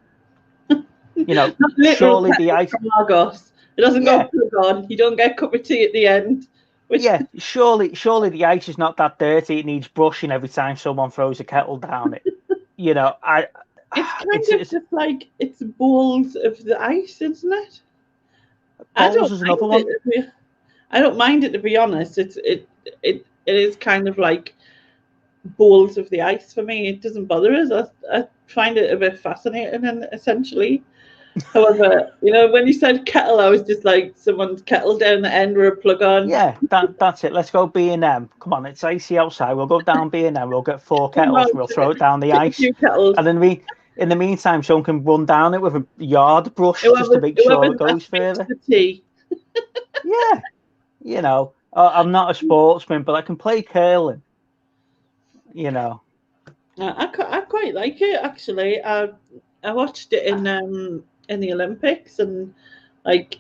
You know, surely the ice. Argos. It doesn't go plug on. You don't get a cup of tea at the end. Yeah, surely the ice is not that dirty. It needs brushing every time someone throws a kettle down it. You know, it's just like it's bowls of the ice, isn't it? Bowls is another one. I don't mind it, to be honest. It is kind of like bowls of the ice for me. It doesn't bother us. I find it a bit fascinating, and essentially. However, you know, when you said kettle, I was just like someone's kettle down the end with a plug on. Yeah, that's it. Let's go B&M. Come on, it's icy outside. We'll go down B&M. We'll get 4 kettles. We'll throw it down the ice. And then in the meantime, someone can run down it with a yard brush just to make sure it goes further. Yeah, you know, I'm not a sportsman, but I can play curling. You know, I quite like it, actually. I watched it in the Olympics, and like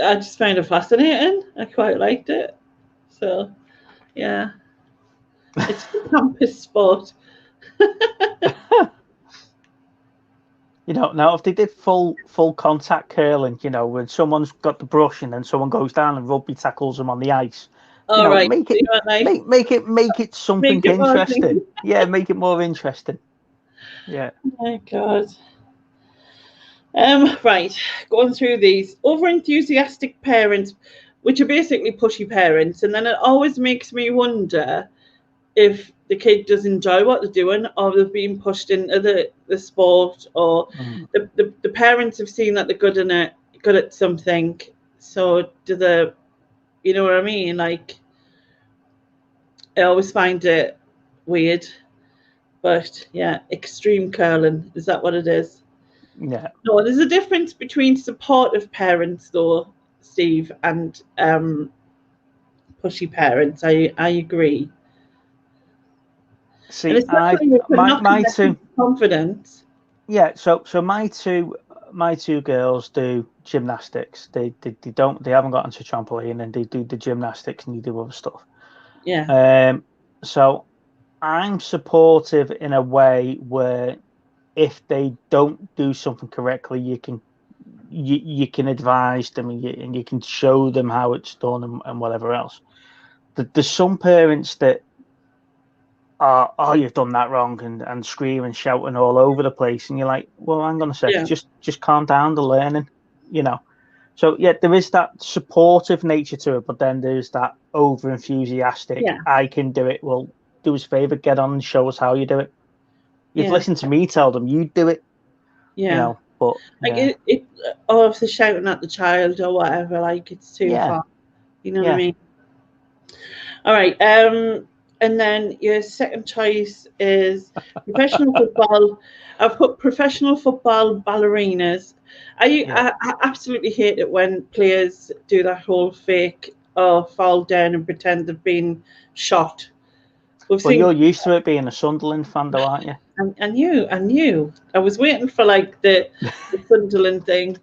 I just found it fascinating. I quite liked it. So yeah, it's a campus sport. You know, now if they did full contact curling, you know, when someone's got the brush and then someone goes down and rugby tackles them on the ice, you know, right. make it something interesting. Yeah, make it more interesting. Yeah. Oh my God. Right, going through these over-enthusiastic parents, which are basically pushy parents, and then it always makes me wonder if the kid does enjoy what they're doing, or they're being pushed into the sport, or the parents have seen that they're good at something. So do the, you know what I mean? Like, I always find it weird. But yeah, extreme curling, is that what it is? Yeah. No, there's a difference between supportive parents, though, Steve, and pushy parents. I agree. See, my two confidence. Yeah, so my two girls do gymnastics. They haven't got into trampoline, and they do the gymnastics and they do other stuff. Yeah. So I'm supportive in a way where if they don't do something correctly, you can advise them, and you can show them how it's done and whatever else. There's some parents that are, oh, you've done that wrong, and screaming, shouting all over the place, and you're like, well, hang on a sec, just calm down, the learning, you know. So yeah, there is that supportive nature to it, but then there's that over enthusiastic. I can do it. Well, do us a favor, get on and show us how you do it. You've listened to me tell them you do it. Yeah. You know, but like or if they're shouting at the child or whatever, like it's too far. You know what I mean? All right. And then your second choice is professional football. I've put professional football ballerinas. I absolutely hate it when players do that whole fake fall down and pretend they've been shot. You're used to it being a Sunderland fan, though, aren't you? I knew. I was waiting for like the Sunderland thing.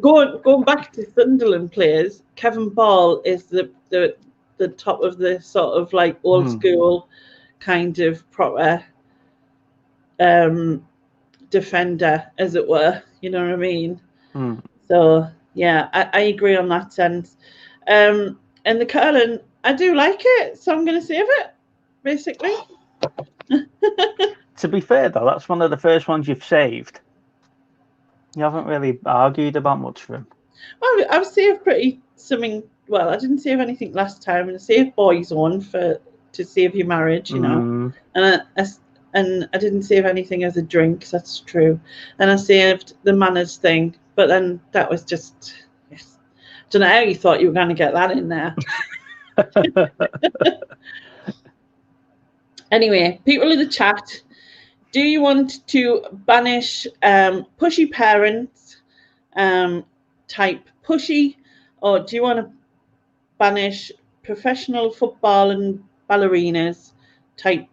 Going back to Sunderland players, Kevin Ball is the top of the sort of like old school kind of proper defender, as it were. You know what I mean? So yeah, I agree on that sense. And the curling, I do like it, so I'm going to save it, basically. To be fair, though, that's one of the first ones you've saved. You haven't really argued about much for him. Well, I've saved something. Well, I didn't save anything last time, and I saved Boys On to to save your marriage, you know. And I didn't save anything as a drink. That's true. And I saved the manners thing, but then that was just. Yes. Don't know how you thought you were going to get that in there. Anyway, people in the chat, do you want to banish pushy parents type pushy, or do you want to banish professional football and ballerinas type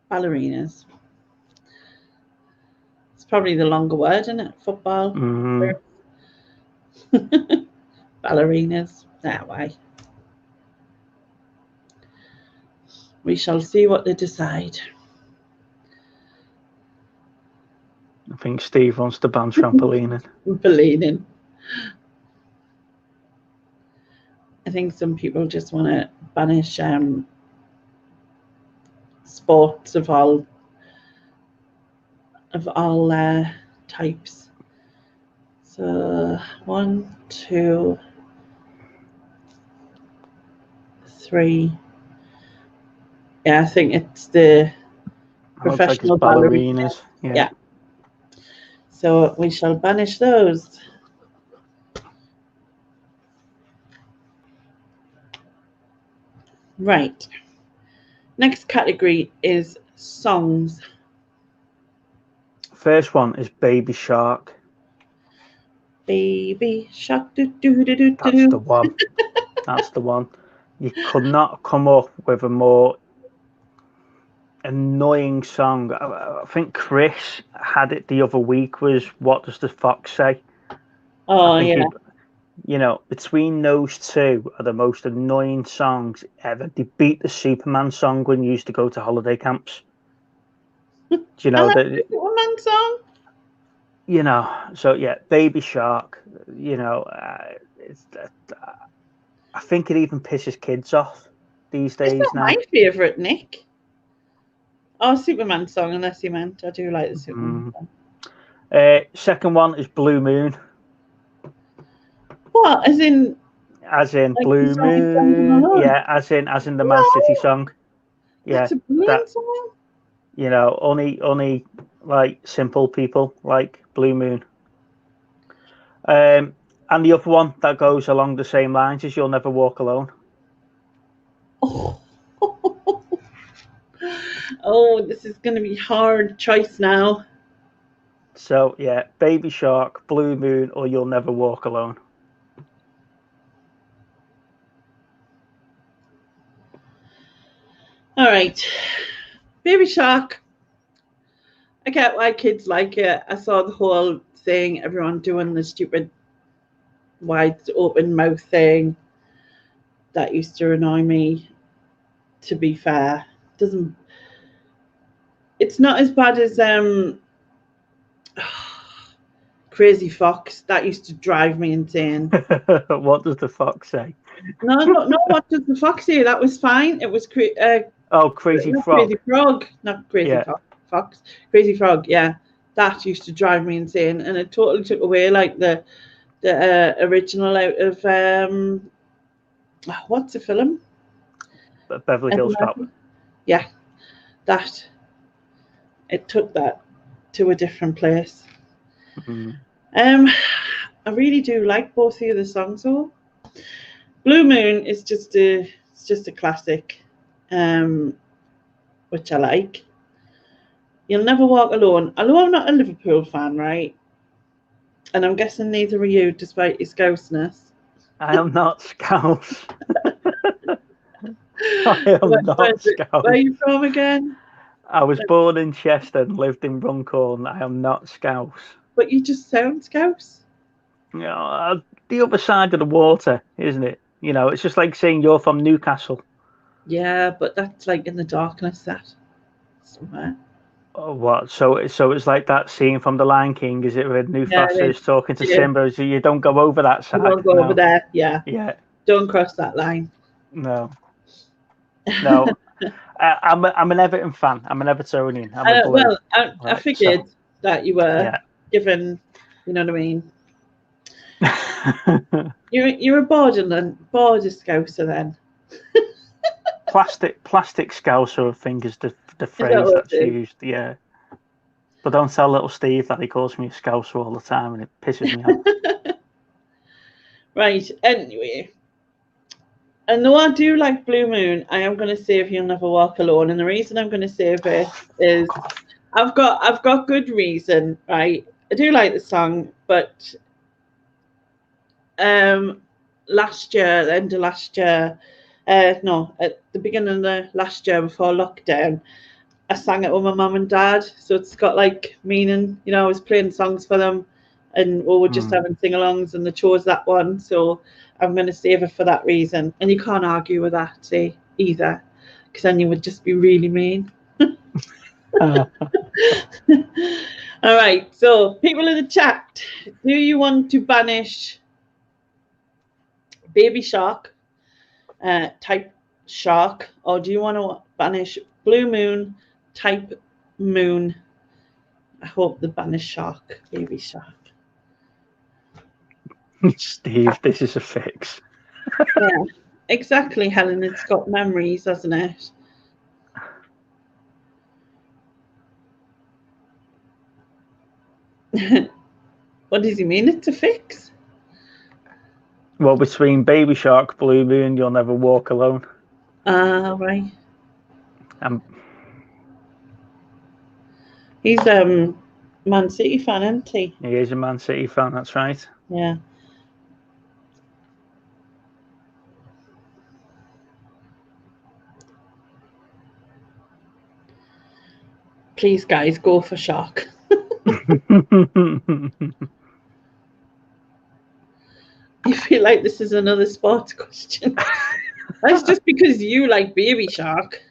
ballerinas? It's probably the longer word, isn't it? Football. Ballerinas. That way. We shall see what they decide. I think Steve wants to ban trampolining. Trampolining. I think some people just want to banish sports of all types. So 1, 2, 3. Yeah, I think it's the professional ballerinas. Yeah. So we shall banish those. Right. Next category is songs. First one is Baby Shark. Baby Shark. Do, do, do, do, That's the one. That's the one. You could not come up with a more annoying song. I think Chris had it the other week, was What Does the Fox Say? Oh, yeah. You know, between those two are the most annoying songs ever. They beat the Superman song when you used to go to holiday camps. Do you know the Superman song? You know, so yeah, Baby Shark. You know, I think it even pisses kids off these days. It's not my favourite, Nick. Oh, Superman song, unless you meant. I do like the Superman song. Second one is Blue Moon. What? As in like Blue Moon? Yeah, as in the Man City song. Yeah, that's a brilliant song. You know, only like simple people like Blue Moon. And the other one that goes along the same lines is You'll Never Walk Alone. Oh, this is going to be hard choice now. So yeah, Baby Shark, Blue Moon, or You'll Never Walk Alone. All right, Baby Shark. I get why kids like it. I saw the whole thing, everyone doing the stupid wide open mouth thing. That used to annoy me, to be fair. It's not as bad as Crazy Fox. That used to drive me insane. What does the fox say? No, what does the fox say? That was fine. It was Crazy Frog. Crazy Frog, not Crazy Fox. Crazy Frog, yeah. That used to drive me insane, and it totally took away like the original out of what's the film? Beverly Hills Cop. Yeah, that. It took that to a different place. I really do like both the other songs though. Blue Moon is just a classic, which I like. You'll Never Walk Alone. Although I'm not a Liverpool fan, right? And I'm guessing neither are you, despite your Scouse-ness. I am not Scouse. I am not Scouse. Where are you from again? I was born in Chester and lived in Runcorn. I am not Scouse. But you just sound Scouse. You know, the other side of the water, isn't it? You know, it's just like saying you're from Newcastle. Yeah, but that's like in the darkness, that somewhere. Oh, what? So it's like that scene from The Lion King, is it, where Mufasa is talking to Simba? So you don't go over that side. You don't go over there, yeah. Yeah. Don't cross that line. No. I'm an Everton fan. I'm an Evertonian. I figured that you were, given, you know what I mean. You're a border Scouser then. plastic scouser, I think, is the phrase that's used. Yeah. But don't tell little Steve that he calls me a scouser all the time, and it pisses me off. Right. Anyway, and though I do like Blue Moon, I am going to save You'll Never Walk Alone, and the reason I'm going to save it is I've got good reason, right? I do like the song, but last year, the end of last year, no, at the beginning of the last year before lockdown, I sang it with my mum and dad, so it's got like meaning. You know, I was playing songs for them, and we were just having sing-alongs, and they chose that one, so I'm going to save it for that reason. And you can't argue with that, see, either, because then you would just be really mean. All right, so people in the chat, do you want to banish Baby Shark type shark, or do you want to banish Blue Moon type moon? I hope the banish shark, Baby Shark. Steve, this is a fix. Yeah, exactly, Helen. It's got memories, hasn't it? What does he mean? It's a fix? Well, between Baby Shark, Blue Moon, You'll Never Walk Alone. Right. He's Man City fan, isn't he? He is a Man City fan, that's right. Yeah. Please, guys, go for Shark. You feel like this is another sports question. That's just because you like Baby Shark.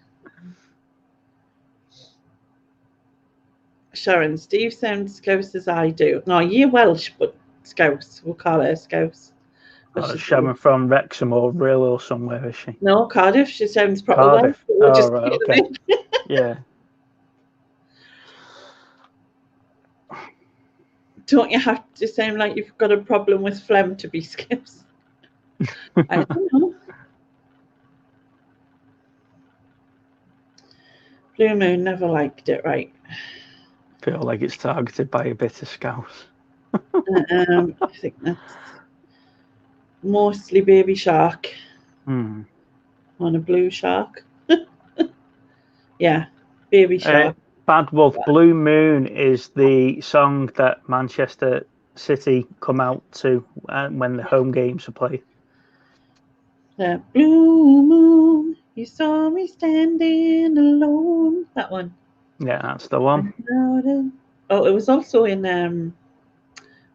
Sharon, Steve sounds Scouse as I do. No, you're Welsh, but Scouse. We'll call her Scouse. Sharon from Wrexham or Brill or somewhere, is she? No, Cardiff. She sounds proper Cardiff. Welsh. Oh, right, okay. Yeah. Don't you have to sound like you've got a problem with phlegm to be Scouse? I don't know. Blue Moon never liked it, right? Feel like it's targeted by a bit of Scouse. I think that's mostly Baby Shark on a blue shark. Yeah, Baby Shark. Bad Wolf. Blue Moon is the song that Manchester City come out to when the home games are played. Blue moon, you saw me standing alone. That one. Yeah, that's the one. Oh, it was also in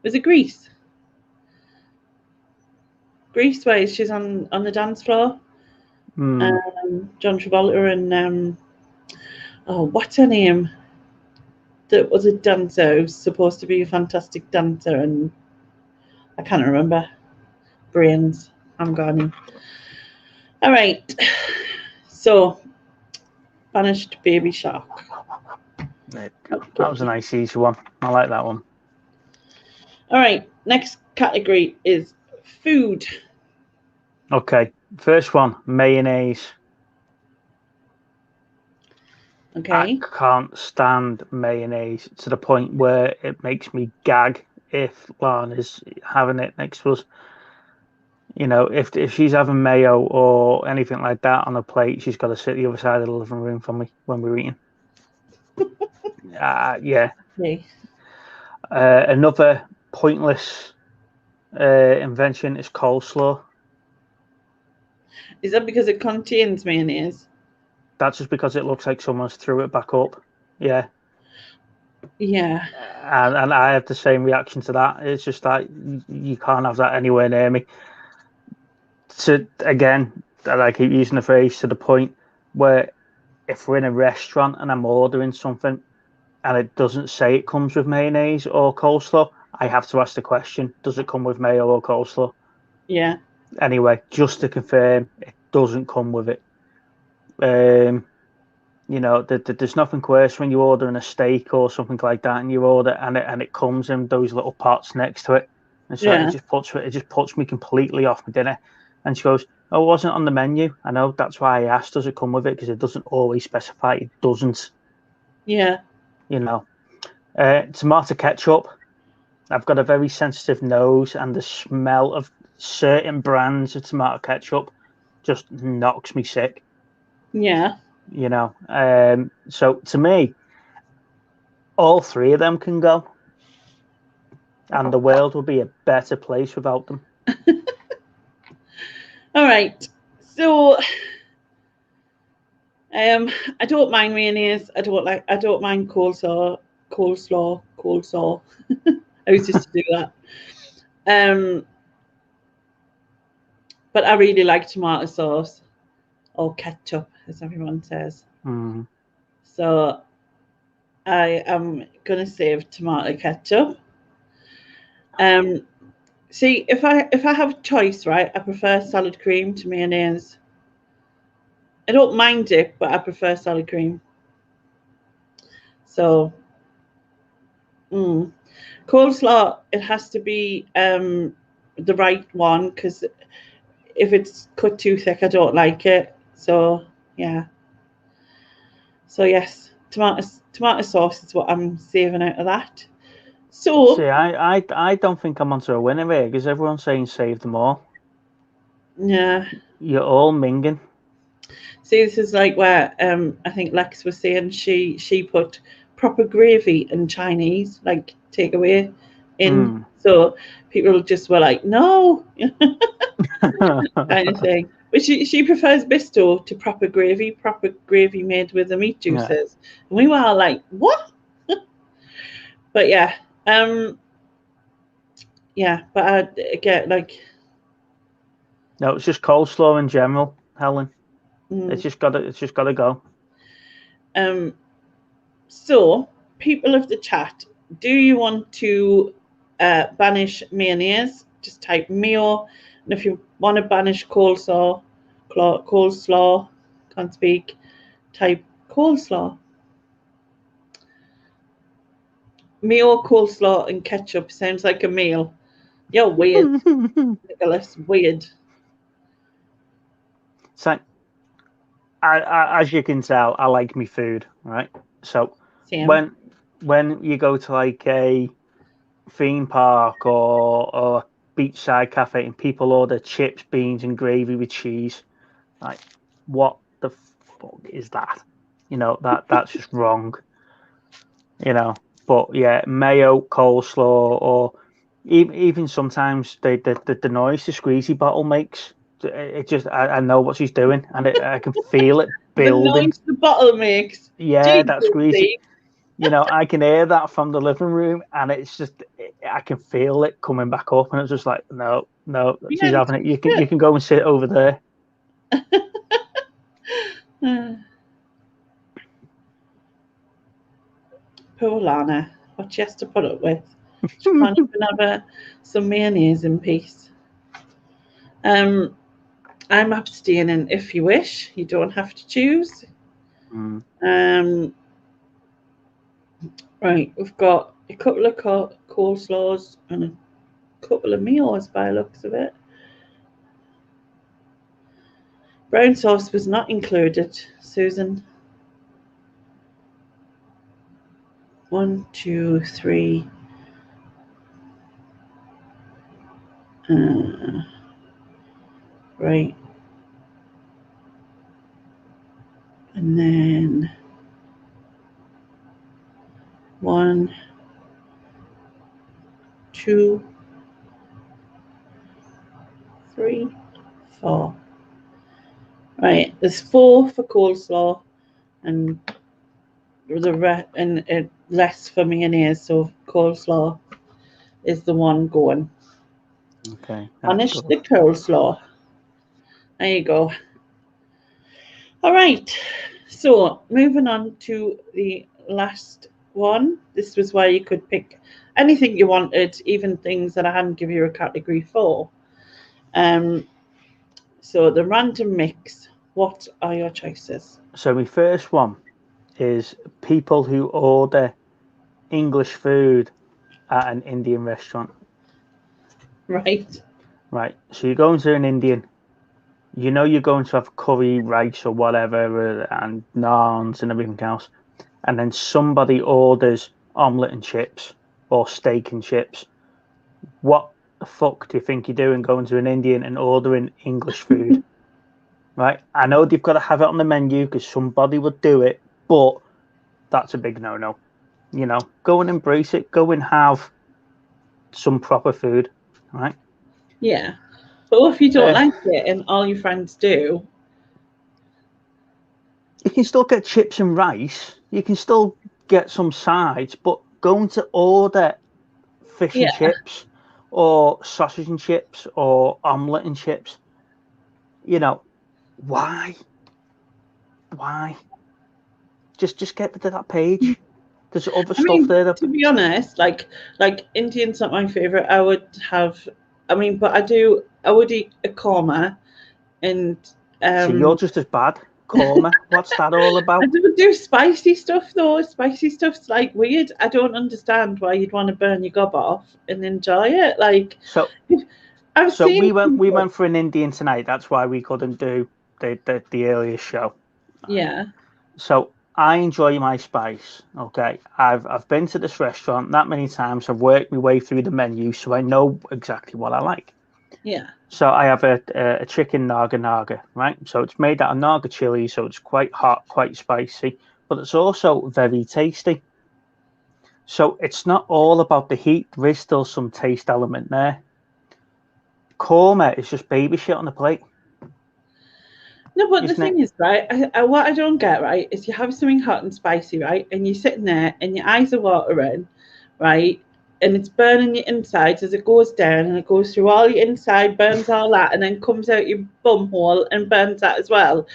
was it Greece? Greece, where she's on the dance floor. John Travolta and what's her name? That was a dancer who's supposed to be a fantastic dancer, and I can't remember. Brains, I'm gone. All right, so banished Baby Shark. That was a nice easy one. I like that one. All right, next category is food. Okay, first one, mayonnaise. Okay. I can't stand mayonnaise to the point where it makes me gag if Lana's having it next to us. You know, if she's having mayo or anything like that on a plate, she's got to sit the other side of the living room from me when we're eating. Yeah. Okay. Another pointless invention is coleslaw. Is that because it contains mayonnaise? That's just because it looks like someone's threw it back up. Yeah. Yeah. And I have the same reaction to that. It's just like you can't have that anywhere near me. So again, I keep using the phrase to the point where if we're in a restaurant and I'm ordering something and it doesn't say it comes with mayonnaise or coleslaw, I have to ask the question, does it come with mayo or coleslaw? Yeah. Anyway, just to confirm, it doesn't come with it. You know, there's nothing worse when you're ordering a steak or something like that, and you order and it comes in those little pots next to it, and so it just puts me completely off my dinner. And she goes, Oh, it wasn't on the menu. I know, that's why I asked, does it come with it? Because it doesn't always specify it doesn't. Yeah. You know. Tomato ketchup. I've got a very sensitive nose, and the smell of certain brands of tomato ketchup just knocks me sick. Yeah. You know. So to me, all three of them can go, and the world will be a better place without them. All right. So, I don't mind mayonnaise. I don't mind coleslaw. I used to do that. But I really like tomato sauce or ketchup, as everyone says. Mm. So I am gonna save tomato ketchup. See, if I have a choice, right, I prefer salad cream to mayonnaise. I don't mind it, but I prefer salad cream. So, coleslaw, it has to be the right one, because if it's cut too thick, I don't like it. So yeah. So yes, tomato sauce is what I'm saving out of that. So See, I don't think I'm onto a winner here, because everyone's saying save them all. yeah. You're all minging. See, this is like where I think Lex was saying she put proper gravy in Chinese, like takeaway in. So people just were like, no, kind of thing. But she prefers Bisto to proper gravy made with the meat juices. Yeah. And we were all like, what? But yeah, but I get like. No, it's just coleslaw in general, Helen. It's just gotta go. So people of the chat, do you want to banish mayonnaise? Just type mayo, and if you want to banish coleslaw, can't speak, type coleslaw. Mayo, coleslaw, and ketchup sounds like a meal. You're weird, Nicholas. Weird. So, as you can tell, I like me food, right? So Same. when you go to like a theme park or beachside cafe and people order chips, beans, and gravy with cheese, like, what the fuck is that? You know, that's just wrong. You know, but yeah, mayo, coleslaw, or even sometimes the noise the squeezy bottle makes. It just, I know what she's doing, and I can feel it The building. noise the bottle makes. Yeah, Jesus, that squeezy. You know, I can hear that from the living room, and it's just, I can feel it coming back up, and it's just like, no, she's yeah, having it. You can go and sit over there. Poor Lana. What she has to put up with. She can't even have some mayonnaise in peace. I'm abstaining if you wish. You don't have to choose. Right, we've got a couple of coleslaws and a couple of meals by the looks of it. Brown sauce was not included, Susan. 1, 2, 3. Right. And then 1, 2, 3, 4. Right, there's 4 for coleslaw and less for mayonnaise, so coleslaw is the one going. Okay. Banish the coleslaw. There you go. All right. So moving on to the last one. This was where you could pick anything you wanted, even things that I hadn't given you a category for. So the random mix. What are your choices? So my first one is people who order English food at an Indian restaurant. Right. Right. So you go into an Indian, you know you're going to have curry, rice or whatever, and naans and everything else, and then somebody orders omelette and chips or steak and chips. What the fuck do you think you're doing going to an Indian and ordering English food? Right? I know they've got to have it on the menu because somebody would do it, but that's a big no-no. You know, go and embrace it. Go and have some proper food, right? Yeah. But what if you don't like it and all your friends do? You can still get chips and rice. You can still get some sides, but going to order fish and chips or sausage and chips or omelette and chips, you know, why? Just get rid of that page. There's other stuff there. To be honest, like Indian's not my favorite. I would have, but I would eat a korma, and so you're just as bad. Korma, what's that all about? I don't do spicy stuff though. Spicy stuff's like weird. I don't understand why you'd want to burn your gob off and enjoy it. Like, so we went for an Indian tonight. That's why we couldn't do the earliest show. Yeah. So I enjoy my spice. Okay, I've been to this restaurant that many times. I've worked my way through the menu, so I know exactly what I like. Yeah. So I have a chicken naga, right? So it's made out of naga chili, so it's quite hot, quite spicy, but it's also very tasty. So it's not all about the heat. There is still some taste element there. Korma is just baby shit on the plate. No, but the thing is, right, what I don't get, right, is you have something hot and spicy, right, and you're sitting there and your eyes are watering, right, and it's burning your insides as it goes down, and it goes through all your inside, burns all that, and then comes out your bum hole and burns that as well.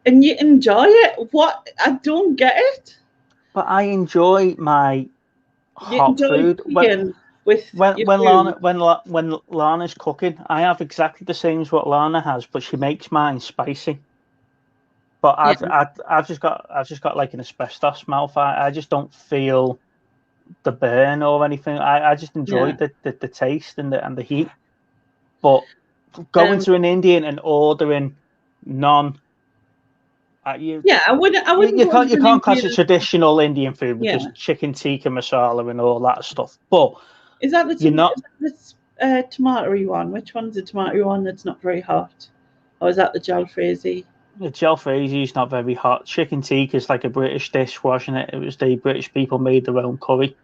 And you enjoy it. What? I don't get it. But I enjoy my hot food. When Lana's cooking, I have exactly the same as what Lana has, but she makes mine spicy. But I've just got like an asbestos mouth. I just don't feel the burn or anything. I just enjoy the taste and the heat. But going to an Indian and ordering none. I wouldn't. You can't class it traditional Indian food with just chicken tikka masala and all that stuff. But is that the tomatoey one? Which one's the tomatoey one that's not very hot? Or is that the jalfrezi? The jalfrezi is not very hot. Chicken tikka is like a British dish, wasn't it? It was the British people made their own curry.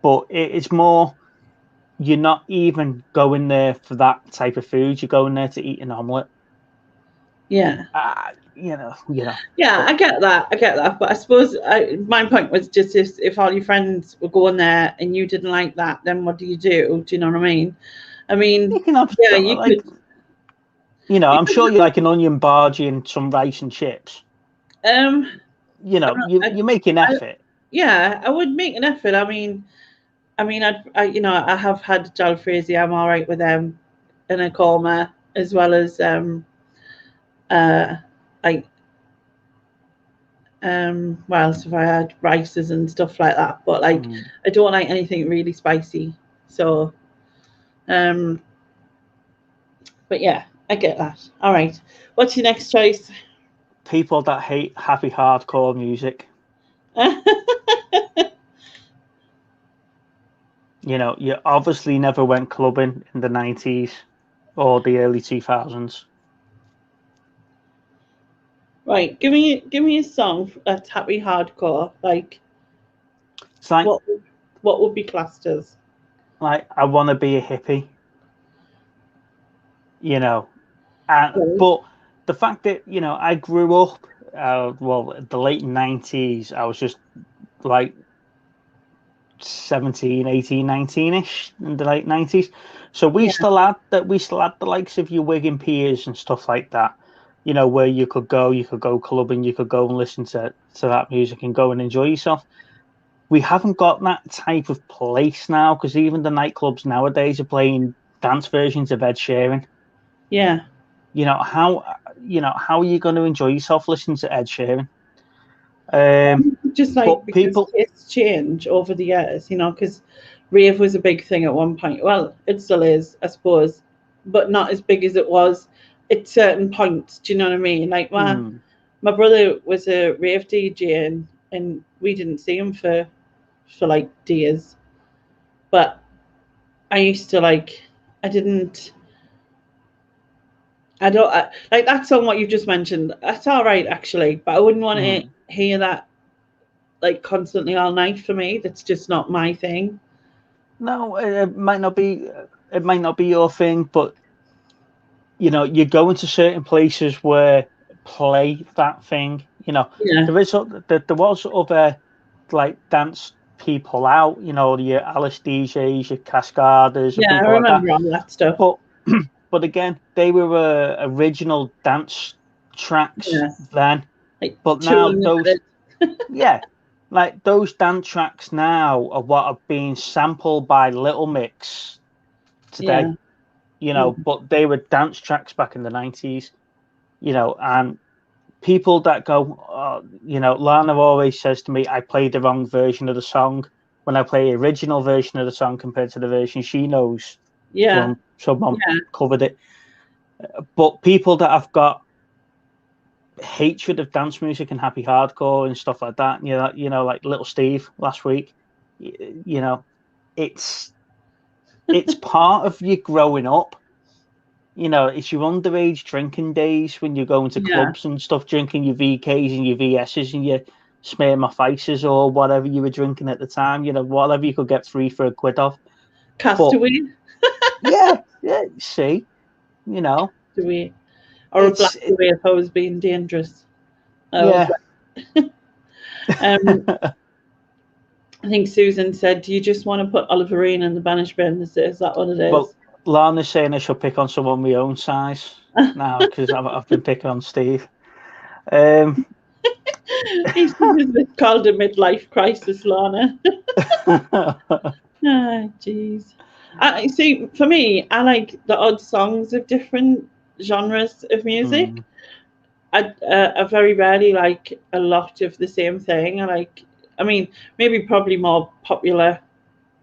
But it's more, you're not even going there for that type of food. You're going there to eat an omelette. Yeah. Yeah, I get that. But I suppose my point was just if all your friends were going there and you didn't like that, then what do you do? Do you know what I mean? I mean, you can have could. You know, I'm sure you like an onion bhaji and some rice and chips. You make an effort. I would make an effort. I mean, I have had jalfrezi. I'm all right with them, and a korma as well as what else have I had? Rices and stuff like that. But I don't like anything really spicy. So, but yeah, I get that. All right. What's your next choice? People that hate happy hardcore music. You know, you obviously never went clubbing in the 90s or the early 2000s. Right, give me a song that's happy hardcore. Like, it's like what would be classed as? Like, I want to be a hippie. You know, but the fact that I grew up, the late 90s. I was just like 17, 18, 19ish in the late 90s. So we still had the likes of your Wigan peers and stuff like that. You know, where you could go clubbing, you could go and listen to that music and go and enjoy yourself. We haven't got that type of place now, because even the nightclubs nowadays are playing dance versions of Ed Sheeran. Yeah. How are you going to enjoy yourself listening to Ed Sheeran? Just like because it's changed over the years, because rave was a big thing at one point. Well, it still is, I suppose, but not as big as it was at certain points. Do you know what I mean? Like my brother was a rave DJ, and we didn't see him for like days. But I used to like. I don't like that song. What you just mentioned. That's all right, actually. But I wouldn't want to hear that like constantly all night. For me, that's just not my thing. No, it might not be. It might not be your thing, but you know, you go into certain places where play that thing. You know, there was other like dance people out. You know, your Alice DJs, your Cascaders, and people I remember like all that stuff. But again, they were original dance tracks then. Like but now those, like those dance tracks now are what are being sampled by Little Mix today. You know, but they were dance tracks back in the 90s. You know, and people that go, you know, Lana always says to me, I played the wrong version of the song when I play the original version of the song compared to the version she knows. Someone covered it. But people that have got hatred of dance music and happy hardcore and stuff like that, you know, like Little Steve last week, you know, it's part of you growing up. You know, it's your underage drinking days when you're going to clubs and stuff, drinking your VKs and your VSs and your smear my faces or whatever you were drinking at the time. You know, whatever you could get free for £1 off. Castaway. yeah. See, you know, Castaway, or a Blackaway if I was being dangerous. I think Susan said, "Do you just want to put Oliverine in the Banish bin? Is that what it is?" Well, Lana's saying I should pick on someone my own size now because I've been picking on Steve. He's called a midlife crisis, Lana. Jeez. I see. For me, I like the odd songs of different genres of music. I very rarely like a lot of the same thing. I mean, maybe probably more popular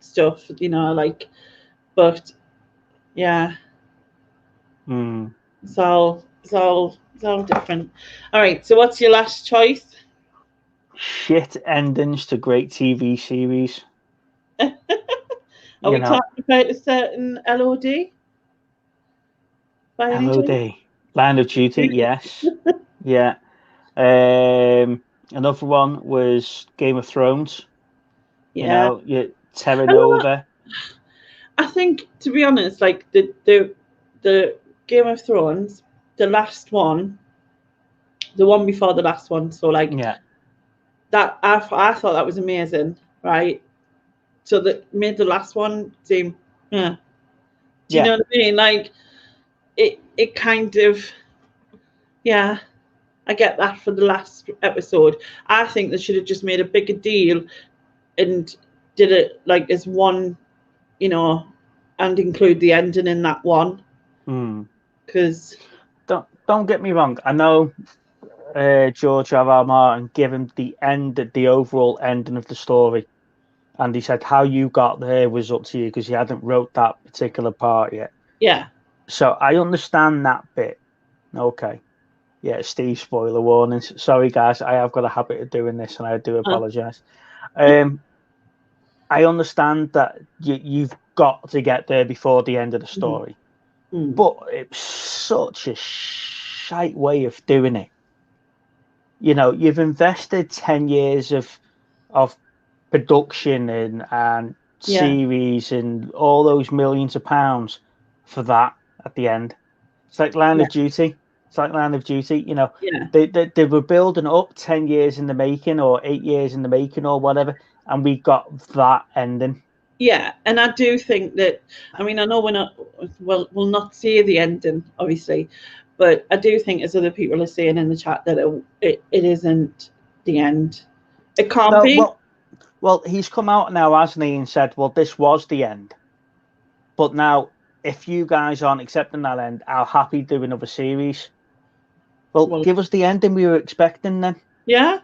stuff, you know, like, but yeah. It's all different. All right, so what's your last choice? Shit endings to great TV series. Are we talking about a certain LOD? LOD. Line of Duty, yes. Yeah. Another one was Game of Thrones. You know, Terra Nova. I think, to be honest, like the Game of Thrones, the last one, the one before the last one, so like that I thought that was amazing, right? So that made the last one seem do you know what I mean? Like it kind of I get that for the last episode. I think they should have just made a bigger deal and did it like as one, you know, and include the ending in that one. Because don't get me wrong, I know George R.R. Martin given the overall ending of the story, and he said how you got there was up to you because he hadn't wrote that particular part yet. So I understand that bit. Okay. Yeah, Steve, spoiler warnings. Sorry, guys, I have got a habit of doing this, and I do apologise. I understand that you've got to get there before the end of the story, but it's such a shite way of doing it. You know, you've invested 10 years of production and series and all those millions of pounds for that at the end. It's like Line of Duty. It's like Line of Duty, you know. They were building up 10 years in the making or 8 years in the making or whatever, and we got that ending. Yeah, and I do think that, I mean, I know we'll not see the ending, obviously, but I do think, as other people are saying in the chat, that it isn't the end. It can't be. Well, he's come out now, hasn't he, and said, well, this was the end. But now, if you guys aren't accepting that end, I'll happily do another series. Well, give us the ending we were expecting then. Yeah.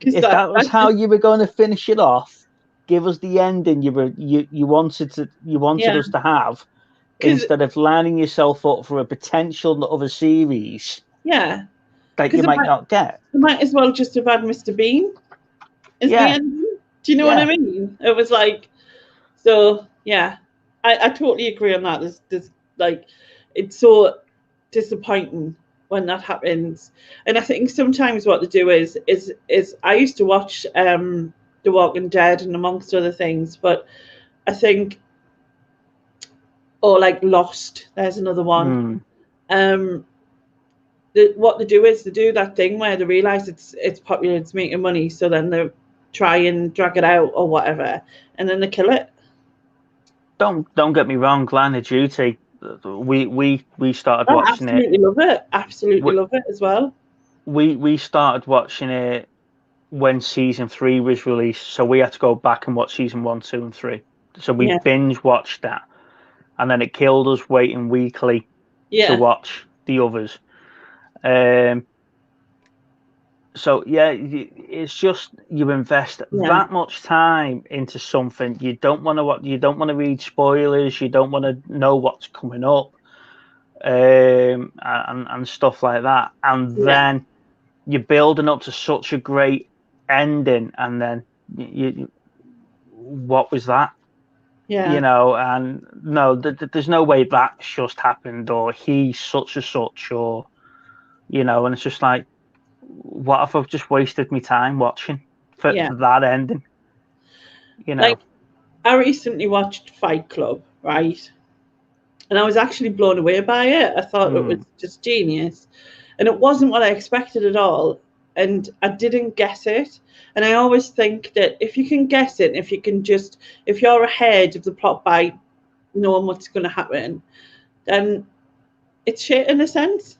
If that was how you were going to finish it off, give us the ending you wanted us to have, instead of lining yourself up for a potential other series Yeah. that you might not get. You might as well just have had Mr. Bean as the ending. Do you know what I mean? It was like, so yeah, I totally agree on that. There's like, it's so disappointing when that happens. And I think sometimes what they do is I used to watch The Walking Dead and amongst other things, but I think, or like Lost, there's another one. What they do is they do that thing where they realize it's popular, it's making money, so then they try and drag it out or whatever, and then they kill it. Don't get me wrong, Line of Duty. We started watching it. Absolutely love it. Absolutely love it as well. We started watching it when season 3 was released, so we had to go back and watch season 1, 2, and 3. So we binge watched that, and then it killed us waiting weekly to watch the others. So yeah, it's just you invest that much time into something. You don't want to read spoilers. You don't want to know what's coming up, and stuff like that. And then you're building up to such a great ending, and then what was that? Yeah. You know, and no, there's no way that's just happened, or he's such and such, or you know, and it's just like, what if I've just wasted my time watching for that ending? You know, like I recently watched Fight Club, right? And I was actually blown away by it. I thought it was just genius, and it wasn't what I expected at all. And I didn't guess it. And I always think that if you can guess it, if you're ahead of the plot by knowing what's going to happen, then it's shit in a sense.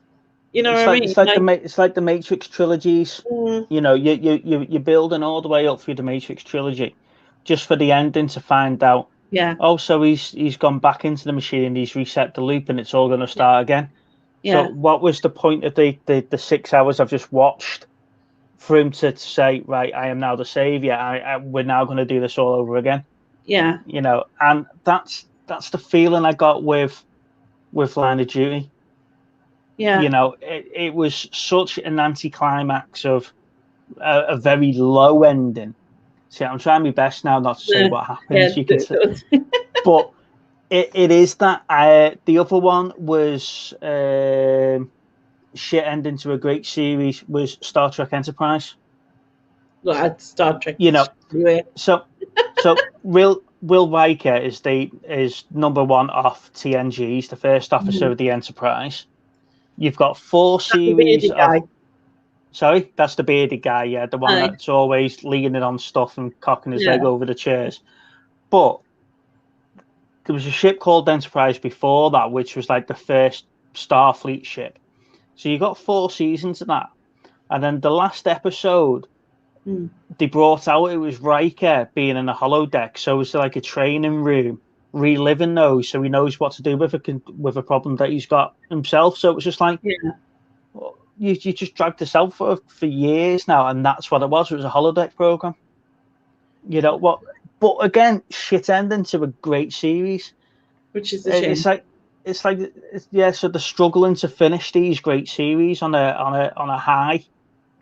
You know what I mean? It's like the Matrix trilogies. You know, you're building all the way up through the Matrix trilogy, just for the ending to find out. Yeah. Oh, so he's gone back into the machine. He's reset the loop, and it's all going to start again. Yeah. So, what was the point of the 6 hours I've just watched for him to say, right, I am now the savior. We're now going to do this all over again. Yeah. You know, and that's the feeling I got with Line of Duty. Yeah. You know, it was such an anticlimax of a very low ending. See, I'm trying my best now not to say what happens. You can say, but it is that. The other one was shit ending to a great series was Star Trek Enterprise. Well, Star Trek. You know, so Will Riker is number 1 off TNG. He's the first officer of the Enterprise. You've got 4 series of. Sorry, that's the bearded guy. Yeah, the one that's always leaning on stuff and cocking his leg over the chairs. But there was a ship called Enterprise before that, which was like the first Starfleet ship. So you got 4 seasons of that, and then the last episode they brought out, it was Riker being in a holodeck. So it was like a training room, reliving those, so he knows what to do with a problem that he's got himself. So it was just like, you just dragged this out for years now, and that's what it was. It was a holodeck program. You know what? But again, shit ending to a great series, which is a shame. It's like so they're struggling to finish these great series on a high.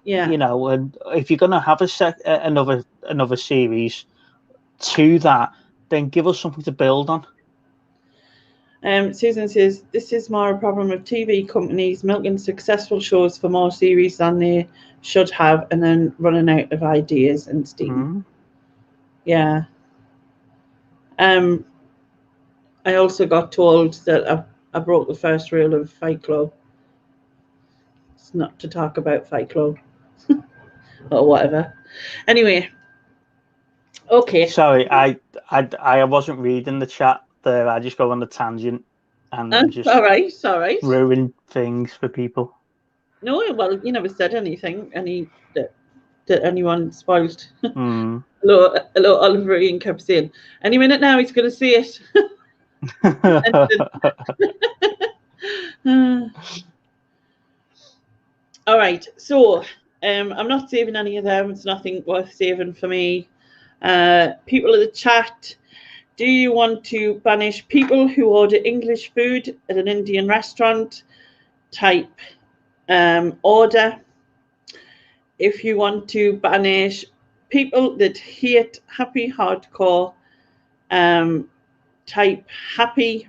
Yeah. You know, and if you're gonna have another series to that, then give us something to build on. Susan says, this is more a problem of TV companies milking successful shows for more series than they should have, and then running out of ideas and steam. Yeah. I also got told that I broke the first rule of Fight Club. It's not to talk about Fight Club or whatever. Anyway. Okay. Sorry, I wasn't reading the chat there. I just go on the tangent and just all right. ruin things for people. No, well, you never said anything. That anyone spoiled. Hello, Oliver Ian kept saying, any minute now he's going to see it. All right, so I'm not saving any of them. It's nothing worth saving for me. People in the chat, Do you want to banish people who order English food at an Indian restaurant? Type order. If you want to banish people that hate happy hardcore, type happy.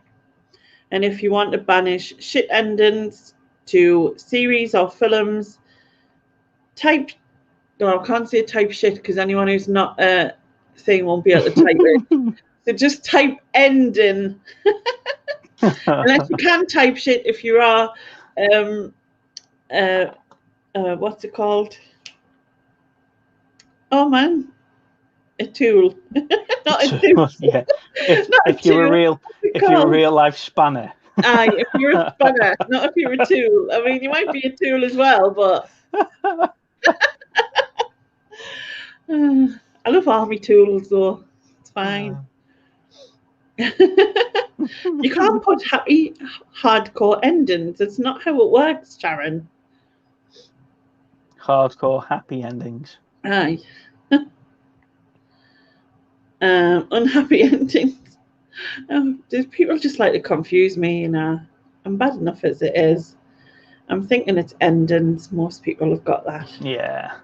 And if you want to banish shit endings to series or films, type, no, I can't say type shit because anyone who's not a thing won't be able to type it. So just type ending. Unless you can type shit if you are, what's it called? Oh man, a tool. Not a tool. Yeah. If you're a real life spanner. Aye, if you're a spanner, not if you're a tool. I mean, you might be a tool as well, but I love army tools though. It's fine. You can't put happy hardcore endings. It's not how it works, Sharon. Hardcore happy endings. Aye. Unhappy endings. People just like to confuse me, you know. I'm bad enough as it is. I'm thinking it's endings. Most people have got that. Yeah.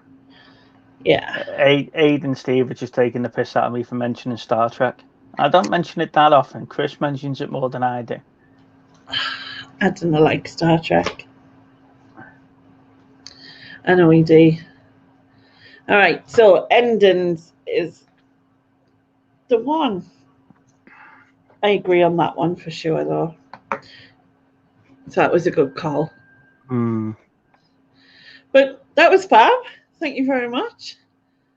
Yeah. Aid and Steve are just taking the piss out of me for mentioning Star Trek. I don't mention it that often. Chris mentions it more than I do. I don't like Star Trek. I know he do. All right, so endings is the one. I agree on that one for sure, though. So that was a good call. But that was fab. Thank you very much.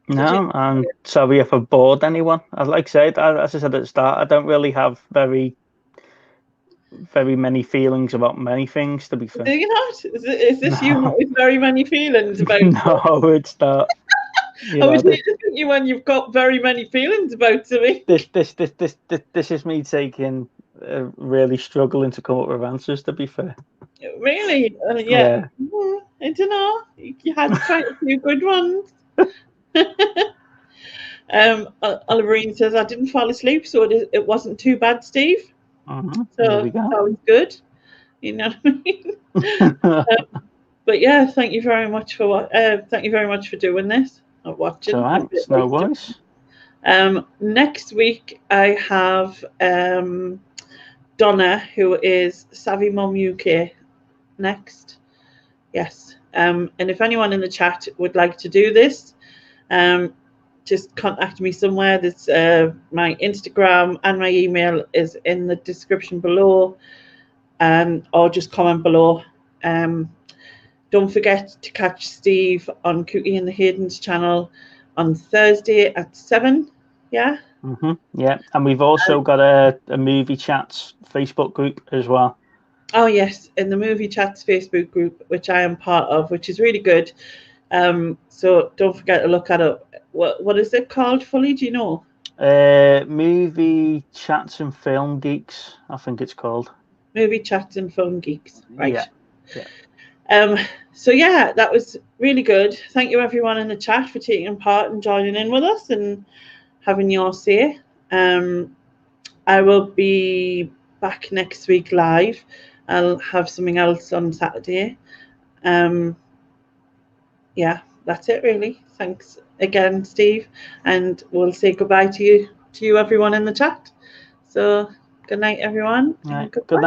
No, I'm sorry if I bored anyone. I'd like to say, as I said at the start, I don't really have very many feelings about many things, to be fair. Do you not? Is this you with very many feelings about No, it's not. I was think you when you've got very many feelings about something. This is me really struggling to come up with answers, to be fair. Really? Yeah. I don't know. You had quite a few good ones. Oliverine says, I didn't fall asleep, so it wasn't too bad, Steve. So that was good. You know what I mean? But yeah, thank you very much for doing this. Or watching. All right, it's no worries. Next week I have Donna, who is Savvy Mum UK, next. Yes. And if anyone in the chat would like to do this, just contact me somewhere. There's my Instagram and my email is in the description below, or just comment below. Don't forget to catch Steve on Cookie and the Haydens channel on Thursday at 7. Yeah. Yeah, and we've also got a movie chats Facebook group as well. Oh yes, in the movie chats Facebook group, which I am part of, which is really good. So don't forget to look at it. What is it called fully? Do you know? Movie chats and film geeks, I think it's called. Movie chats and film geeks. Right. Yeah. So yeah, that was really good. Thank you everyone in the chat for taking part and joining in with us and having your say. I will be back next week live. I'll have something else on Saturday. Yeah, that's it really. Thanks again, Steve, and we'll say goodbye to you everyone in the chat. So good night everyone. Right. Good night.